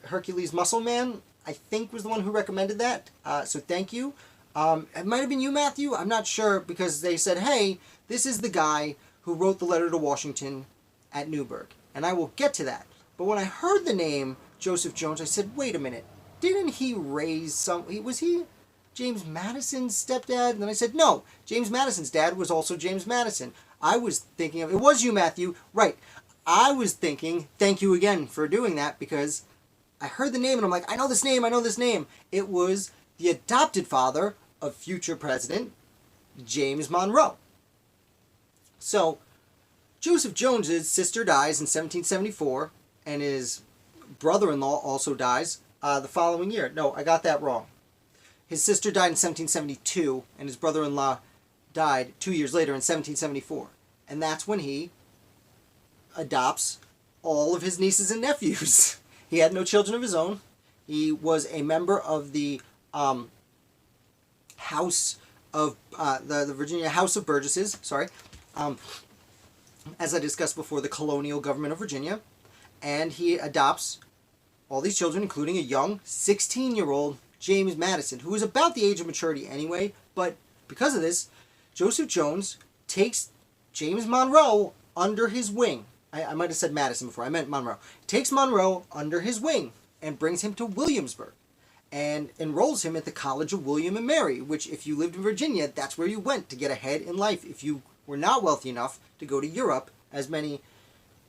Hercules Muscleman, I think, was the one who recommended that. So thank you. It might have been you, Matthew. I'm not sure, because they said, hey, this is the guy who wrote the letter to Washington at Newburgh. And I will get to that. But when I heard the name Joseph Jones, I said, wait a minute, didn't he raise some? Was he James Madison's stepdad? And then I said, no, James Madison's dad was also James Madison. I was thinking of, it was you, Matthew, right. I was thinking, thank you again for doing that, because I heard the name and I'm like, I know this name, I know this name. It was the adopted father of future President James Monroe. So, Joseph Jones's sister dies in 1774, and his brother-in-law also dies the following year. No, I got that wrong. His sister died in 1772, and his brother-in-law died 2 years later in 1774. And that's when he adopts all of his nieces and nephews. He had no children of his own. He was a member of the House of the Virginia House of Burgesses. Sorry, as I discussed before, the colonial government of Virginia, and he adopts all these children, including a young 16-year-old James Madison, who is about the age of maturity anyway. But because of this, Joseph Jones takes James Monroe under his wing. I might have said Madison before. I meant Monroe. Takes Monroe under his wing and brings him to Williamsburg and enrolls him at the College of William and Mary, which, if you lived in Virginia, that's where you went to get ahead in life if you were not wealthy enough to go to Europe, as many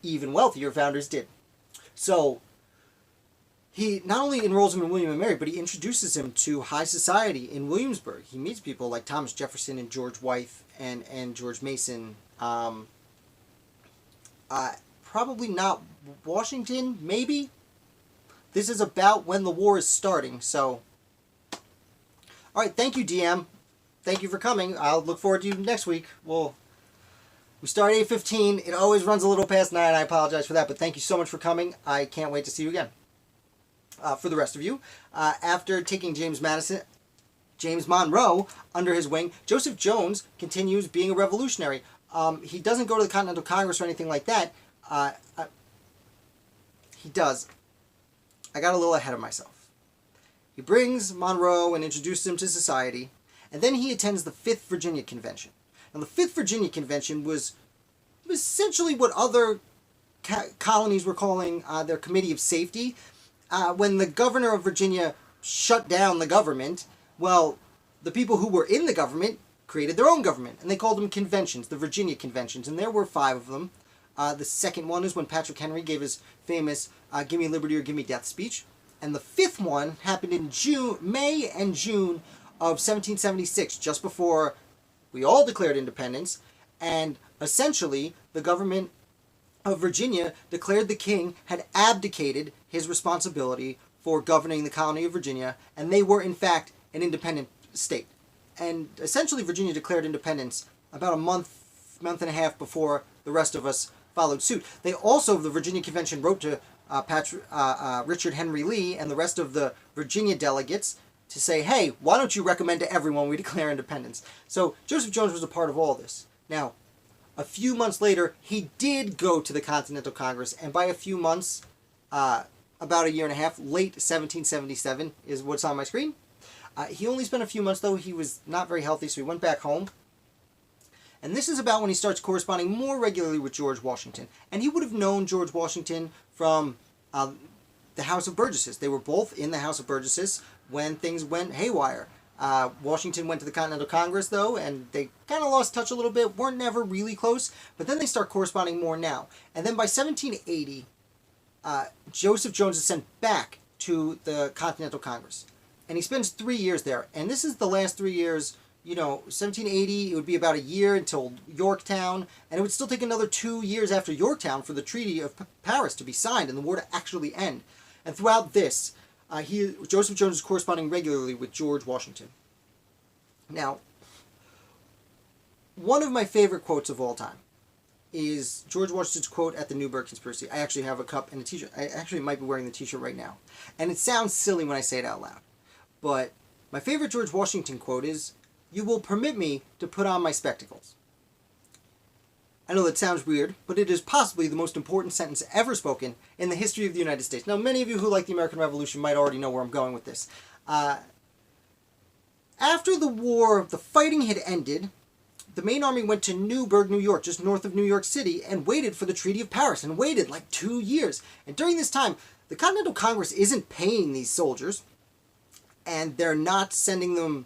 even wealthier founders did. So he not only enrolls him in William and Mary, but he introduces him to high society in Williamsburg. He meets people like Thomas Jefferson and George Wythe and George Mason. Probably not Washington, maybe. This is about when the war is starting, so. Alright, thank you, DM. Thank you for coming. I'll look forward to you next week. We start at 8:15. It always runs a little past 9. I apologize for that, but thank you so much for coming. I can't wait to see you again. For the rest of you, after taking James Monroe under his wing, Joseph Jones continues being a revolutionary. He doesn't go to the Continental Congress or anything like that. He does. I got a little ahead of myself. He brings Monroe and introduces him to society, and then he attends the 5th Virginia Convention. Now, the 5th Virginia Convention was essentially what other colonies were calling their Committee of Safety. When the governor of Virginia shut down the government, well, the people who were in the government created their own government, and they called them conventions, the Virginia Conventions, and there were 5 of them. The second one is when Patrick Henry gave his famous "Give me liberty or give me death" speech, and the 5th one happened in May and June of 1776, just before we all declared independence, and essentially the government of Virginia declared the king had abdicated his responsibility for governing the colony of Virginia, and they were in fact an independent state. And essentially Virginia declared independence about a month and a half before the rest of us followed suit. They also, the Virginia Convention, wrote to Richard Henry Lee and the rest of the Virginia delegates to say, hey, why don't you recommend to everyone we declare independence? So Joseph Jones was a part of all this. Now, a few months later, he did go to the Continental Congress, and by a few months, about a year and a half, late 1777 is what's on my screen. He only spent a few months, though. He was not very healthy, so he went back home. And this is about when he starts corresponding more regularly with George Washington. And he would have known George Washington from the House of Burgesses. They were both in the House of Burgesses when things went haywire. Washington went to the Continental Congress, though, and they kind of lost touch a little bit, weren't never really close, but then they start corresponding more now. And then by 1780, Joseph Jones is sent back to the Continental Congress. And he spends 3 years there. And this is the last 3 years, 1780, it would be about a year until Yorktown, and it would still take another 2 years after Yorktown for the Treaty of Paris to be signed and the war to actually end. And throughout this, Joseph Jones is corresponding regularly with George Washington. Now, one of my favorite quotes of all time is George Washington's quote at the Newburgh Conspiracy. I actually have a cup and a t-shirt. I actually might be wearing the t-shirt right now. And it sounds silly when I say it out loud. But my favorite George Washington quote is, "You will permit me to put on my spectacles." I know that sounds weird, but it is possibly the most important sentence ever spoken in the history of the United States. Now, many of you who like the American Revolution might already know where I'm going with this. After the war, the fighting had ended, the main army went to Newburgh, New York, just north of New York City, and waited for the Treaty of Paris, and waited like 2 years. And during this time, The Continental Congress isn't paying these soldiers, and they're not sending them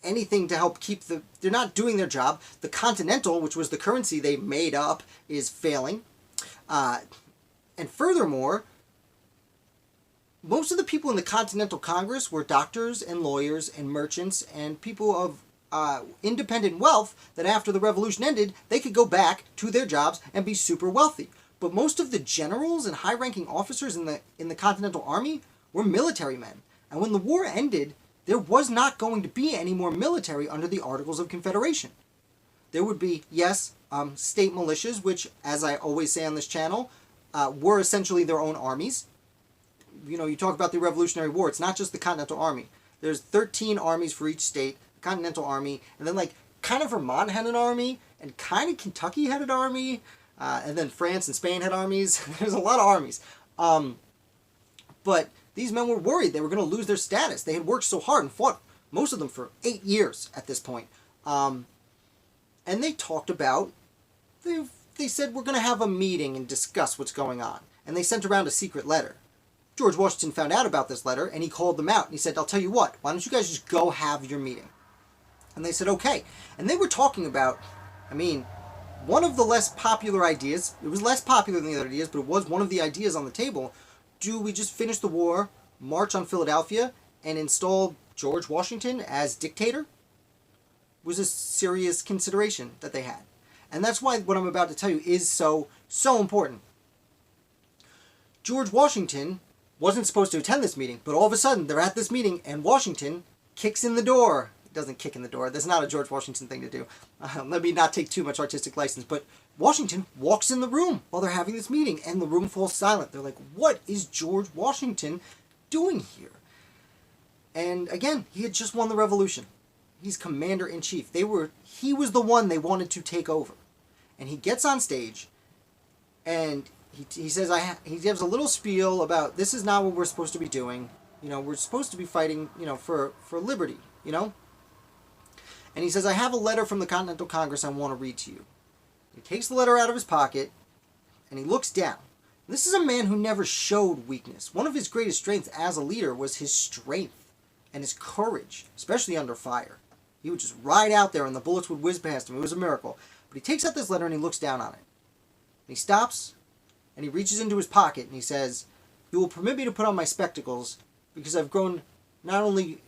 anything to help keep the... They're not doing their job. The Continental, which was the currency they made up, is failing. And furthermore, most of the people in the Continental Congress were doctors and lawyers and merchants and people of independent wealth that after the revolution ended, they could go back to their jobs and be super wealthy. But most of the generals and high-ranking officers in the Continental Army were military men. And when the war ended, there was not going to be any more military under the Articles of Confederation. There would be, yes, state militias, which, as I always say on this channel, were essentially their own armies. You know, you talk about the Revolutionary War, it's not just the Continental Army. There's 13 armies for each state, the Continental Army, and then like kind of Vermont had an army, and kind of Kentucky had an army, and then France and Spain had armies. There's a lot of armies. But these men were worried they were going to lose their status. They had worked so hard and fought, most of them for 8 years at this point. And they talked about, they said, we're going to have a meeting and discuss what's going on. And they sent around a secret letter. George Washington found out about this letter, and he called them out. And he said, I'll tell you what, why don't you guys just go have your meeting? And they said, okay. And they were talking about, I mean, one of the less popular ideas, it was less popular than the other ideas, but it was one of the ideas on the table. Do we just finish the war, march on Philadelphia, and install George Washington as dictator? Was a serious consideration that they had. And that's why what I'm about to tell you is so important. George Washington wasn't supposed to attend this meeting, but all of a sudden they're at this meeting and Washington kicks in the door. He doesn't kick in the door. That's not a George Washington thing to do. Let me not take too much artistic license, but Washington walks in the room while they're having this meeting and the room falls silent. They're like, what is George Washington doing here? And again, he had just won the revolution. He's commander-in-chief. He was the one they wanted to take over. And he gets on stage and he says, he gives a little spiel about this is not what we're supposed to be doing. You know, we're supposed to be fighting, you know, for liberty, you know. And he says, I have a letter from the Continental Congress I want to read to you. He takes the letter out of his pocket and he looks down. This is a man who never showed weakness. One of his greatest strengths as a leader was his strength and his courage, especially under fire. He would just ride out there and the bullets would whiz past him. It was a miracle. But he takes out this letter and he looks down on it. And he stops and he reaches into his pocket and he says, you will permit me to put on my spectacles because I've grown not only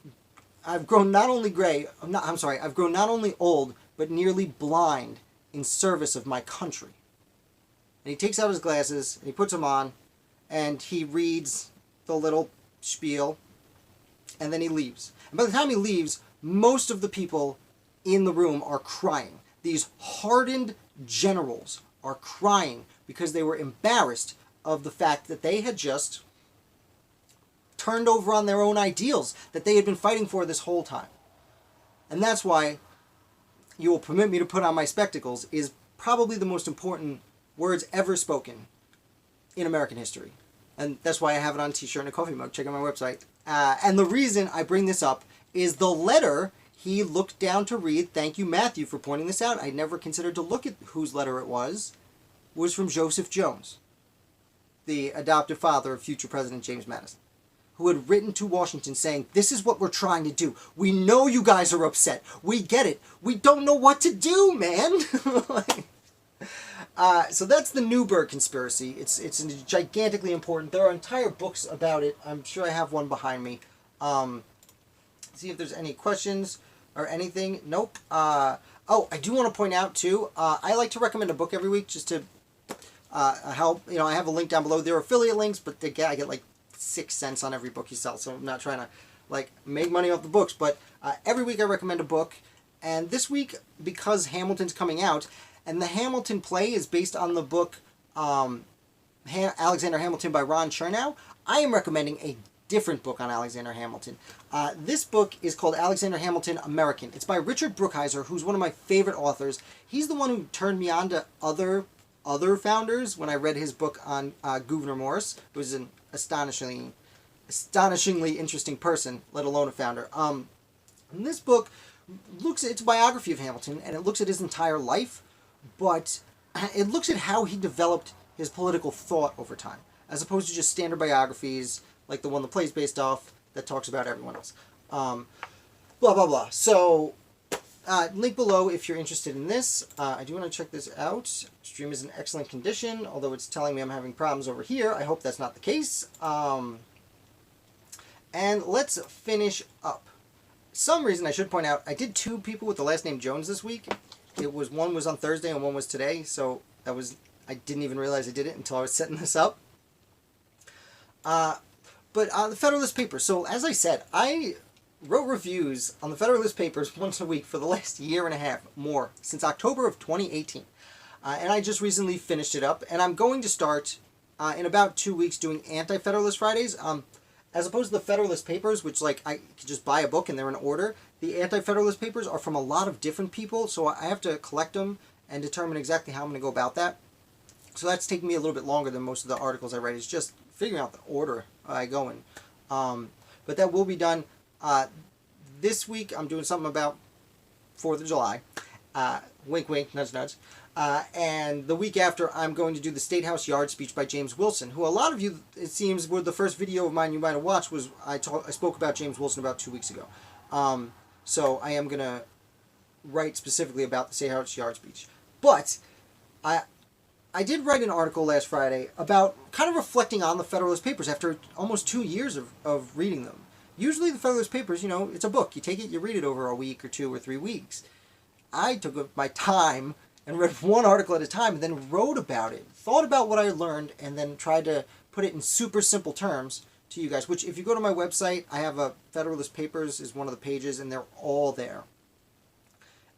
old, but nearly blind in service of my country. And he takes out his glasses and he puts them on and he reads the little spiel and then he leaves. And by the time he leaves, most of the people in the room are crying. These hardened generals are crying because they were embarrassed of the fact that they had just turned over on their own ideals that they had been fighting for this whole time. And that's why you will permit me to put on my spectacles is probably the most important words ever spoken in American history. And that's why I have it on a t-shirt and a coffee mug. Check out my website. And the reason I bring this up is the letter he looked down to read. Thank you, Matthew, for pointing this out. I never considered to look at whose letter it was from Joseph Jones, the adoptive father of future President James Madison, who had written to Washington saying, this is what we're trying to do. We know you guys are upset. We get it. We don't know what to do, man. So that's the Newburgh conspiracy. It's gigantically important. There are entire books about it. I'm sure I have one behind me. See if there's any questions or anything. Nope. Oh, I do want to point out, too, I like to recommend a book every week just to help. You know, I have a link down below. There are affiliate links, but I get like 6 cents on every book you sell, so I'm not trying to like make money off the books. But every week I recommend a book, and this week, because Hamilton's coming out, and the Hamilton play is based on the book Alexander Hamilton by Ron Chernow, I am recommending a different book on Alexander Hamilton. This book is called Alexander Hamilton American. It's by Richard Brookhiser, who's one of my favorite authors. He's the one who turned me on to other founders when I read his book on Gouverneur Morris, who was an astonishingly interesting person, let alone a founder. And this book it's a biography of Hamilton, and it looks at his entire life, but it looks at how he developed his political thought over time. as opposed to just standard biographies like the one the play's based off that talks about everyone else. Blah, blah, blah. So, link below if you're interested in this. I do want to check this out. Stream is in excellent condition, although it's telling me I'm having problems over here. I hope that's not the case. And let's finish up. Some reason I should point out, I did 2 people with the last name Jones this week. One was on Thursday and one was today, so I didn't even realize I did it until I was setting this up. But the Federalist Papers. So as I said, I wrote reviews on the Federalist Papers once a week for the last year and a half, more, since October of 2018. And I just recently finished it up, and I'm going to start in about 2 weeks doing Anti-Federalist Fridays. As opposed to the Federalist Papers, which like I could just buy a book and they're in order, the Anti-Federalist Papers are from a lot of different people, so I have to collect them and determine exactly how I'm going to go about that. So that's taking me a little bit longer than most of the articles I write. It's just figuring out the order I go in. But that will be done. This week I'm doing something about 4th of July. Wink, wink, nudge, nudge. And the week after, I'm going to do the State House Yard speech by James Wilson, who a lot of you, it seems, were the first video of mine you might have watched was I spoke about James Wilson about 2 weeks ago. So I am going to write specifically about the State House Yard speech. But I did write an article last Friday about kind of reflecting on the Federalist Papers after almost 2 years of reading them. Usually the Federalist Papers, you know, it's a book. You take it, you read it over a week or 2 or 3 weeks. I took my time and read one article at a time and then wrote about it, thought about what I learned, and then tried to put it in super simple terms to you guys, which if you go to my website, I have a Federalist Papers is one of the pages, and they're all there.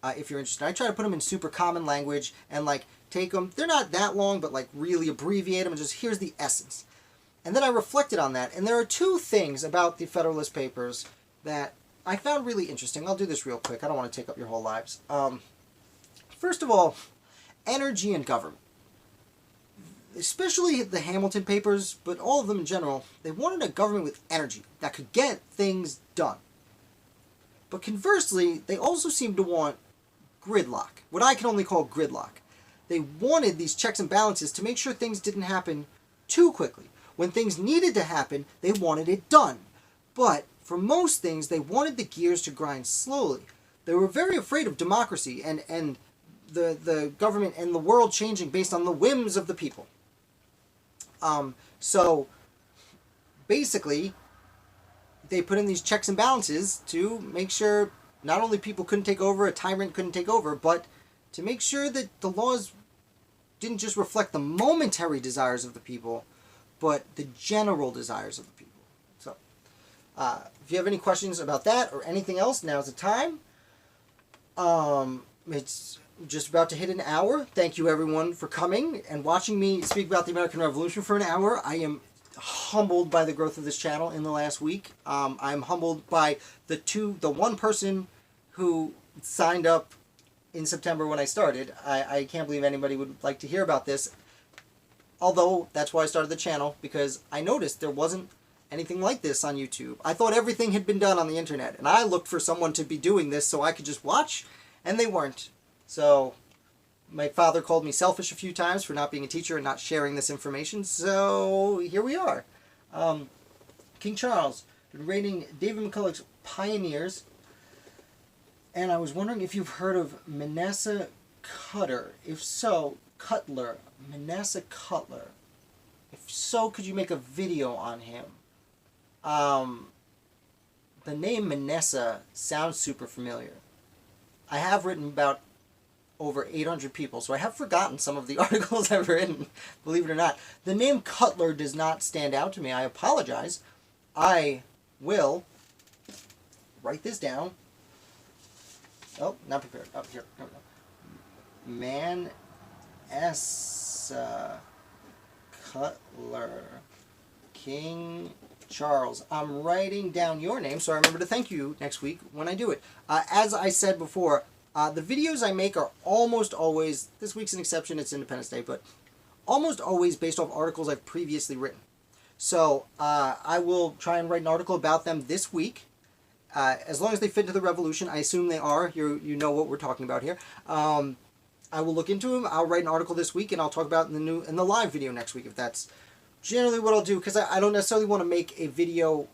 If you're interested. I try to put them in super common language and like take them, they're not that long, but like really abbreviate them and just here's the essence. And then I reflected on that, and there are 2 things about the Federalist Papers that I found really interesting. I'll do this real quick. I don't want to take up your whole lives. First of all, energy and government. Especially the Hamilton Papers, but all of them in general, they wanted a government with energy that could get things done. But conversely, they also seemed to want gridlock, what I can only call gridlock. They wanted these checks and balances to make sure things didn't happen too quickly. When things needed to happen, they wanted it done. But for most things, they wanted the gears to grind slowly. They were very afraid of democracy and the government and the world changing based on the whims of the people. So basically, they put in these checks and balances to make sure not only people couldn't take over, a tyrant couldn't take over, but to make sure that the laws didn't just reflect the momentary desires of the people, but the general desires of the people. So, if you have any questions about that or anything else, now's the time. It's just about to hit an hour. Thank you everyone for coming and watching me speak about the American Revolution for an hour. I am humbled by the growth of this channel in the last week. I'm humbled by the one person who signed up in September when I started. I can't believe anybody would like to hear about this. Although, that's why I started the channel, because I noticed there wasn't anything like this on YouTube. I thought everything had been done on the internet, and I looked for someone to be doing this so I could just watch, and they weren't. So, my father called me selfish a few times for not being a teacher and not sharing this information, so here we are. King Charles, been rating David McCulloch's Pioneers, and I was wondering if you've heard of Manasseh Cutler. If so, Manasseh Cutler. If so, could you make a video on him? The name Manasseh sounds super familiar. I have written about over 800 people, so I have forgotten some of the articles I've written, believe it or not. The name Cutler does not stand out to me. I apologize. I will write this down. Oh, not prepared. Up here. No, no. Manasseh Cutler. King Charles. I'm writing down your name so I remember to thank you next week when I do it. As I said before, the videos I make are almost always, this week's an exception, it's Independence Day, but almost always based off articles I've previously written. So I will try and write an article about them this week. As long as they fit into the revolution, I assume they are. You know what we're talking about here. I will look into them. I'll write an article this week, and I'll talk about it in the live video next week if that's generally what I'll do, because I don't necessarily want to make a video,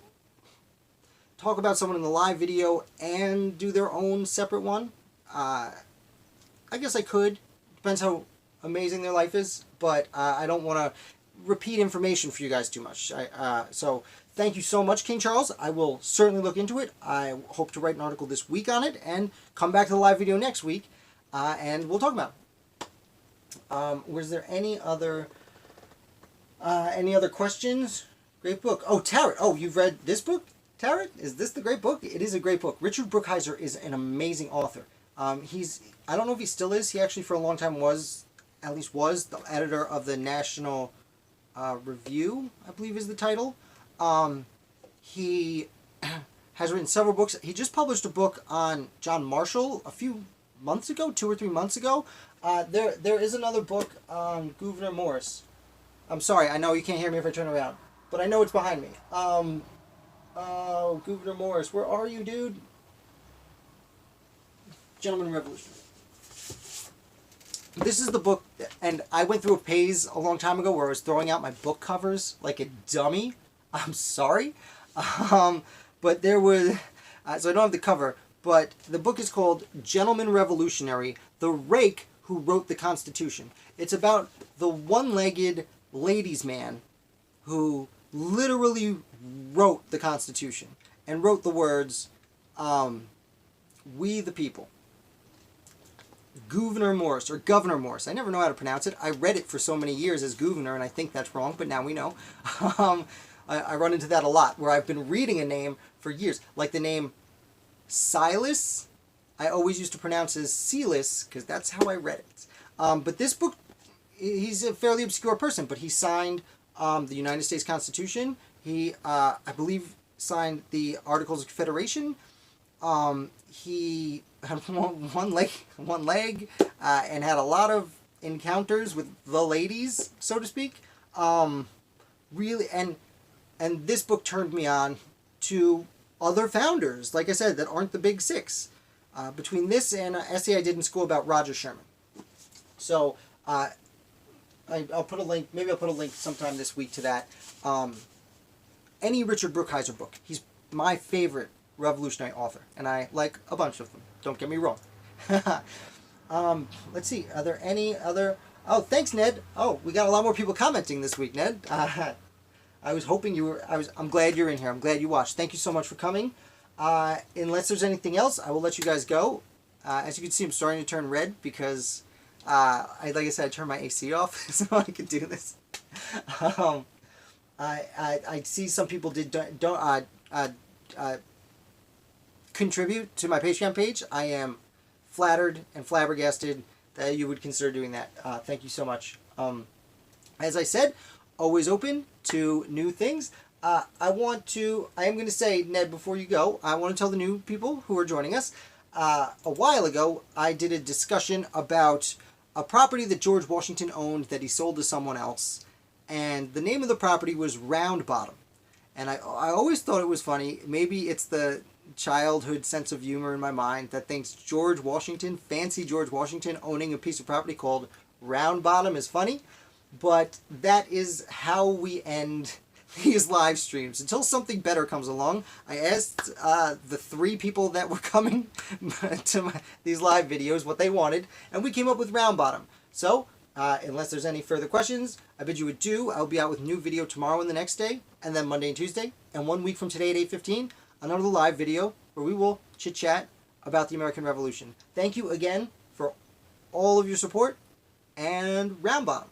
talk about someone in the live video and do their own separate one. I guess I could. Depends how amazing their life is, but I don't want to repeat information for you guys too much. So thank you so much, King Charles. I will certainly look into it. I hope to write an article this week on it and come back to the live video next week, and we'll talk about it. Was there any other questions? Great book. Oh, Tarot. Oh, you've read this book? Tarot? Is this the great book? It is a great book. Richard Brookhiser is an amazing author. I don't know if he still is. He actually for a long time was the editor of the National Review, I believe is the title. He has written several books. He just published a book on John Marshall a few months ago, 2 or 3 months ago. There is another book on Gouverneur Morris. I'm sorry, I know you can't hear me if I turn around, but I know it's behind me. Gouverneur Morris, where are you, dude? Gentleman Revolution. This is the book, and I went through a phase a long time ago where I was throwing out my book covers like a dummy. I'm sorry. But there was, so I don't have the cover, but the book is called Gentleman Revolutionary, The Rake Who Wrote the Constitution. It's about the one-legged ladies' man who literally wrote the Constitution and wrote the words, "We the people." Gouverneur Morris, or Governor Morris. I never know how to pronounce it. I read it for so many years as Gouverneur, and I think that's wrong, but now we know. I run into that a lot, where I've been reading a name for years. Like the name Silas, I always used to pronounce as Silas, because that's how I read it. But this book, he's a fairly obscure person, but he signed the United States Constitution. He, I believe, signed the Articles of Confederation. He had one leg, and had a lot of encounters with the ladies, so to speak. Really, and this book turned me on to other founders, like I said, that aren't the big six. Between this and an essay I did in school about Roger Sherman. So, I'll put a link, maybe I'll put a link sometime this week to that. Any Richard Brookhiser book. He's my favorite revolutionary author, and I like a bunch of them. Don't get me wrong. Let's see. Are there any other? Oh, thanks, Ned. Oh, we got a lot more people commenting this week, Ned. I was hoping you were. I'm glad you're in here. I'm glad you watched. Thank you so much for coming. Unless there's anything else, I will let you guys go. As you can see, I'm starting to turn red because, like I said, I turned my AC off so I could do this. I see some people don't contribute to my Patreon page. I am flattered and flabbergasted that you would consider doing that. Thank you so much. As I said, always open to new things. I am going to say, Ned, before you go, I want to tell the new people who are joining us. A while ago, I did a discussion about a property that George Washington owned that he sold to someone else. And the name of the property was Round Bottom. And I always thought it was funny. Maybe it's the childhood sense of humor in my mind that thinks George Washington, fancy George Washington, owning a piece of property called Round Bottom is funny. But that is how we end these live streams. Until something better comes along, I asked the 3 people that were coming to these live videos what they wanted, and we came up with Round Bottom. So, unless there's any further questions, I bid you adieu. I'll be out with a new video tomorrow and the next day, and then Monday and Tuesday, and 1 week from today at 8:15, another live video where we will chit-chat about the American Revolution. Thank you again for all of your support, and Round Bottom.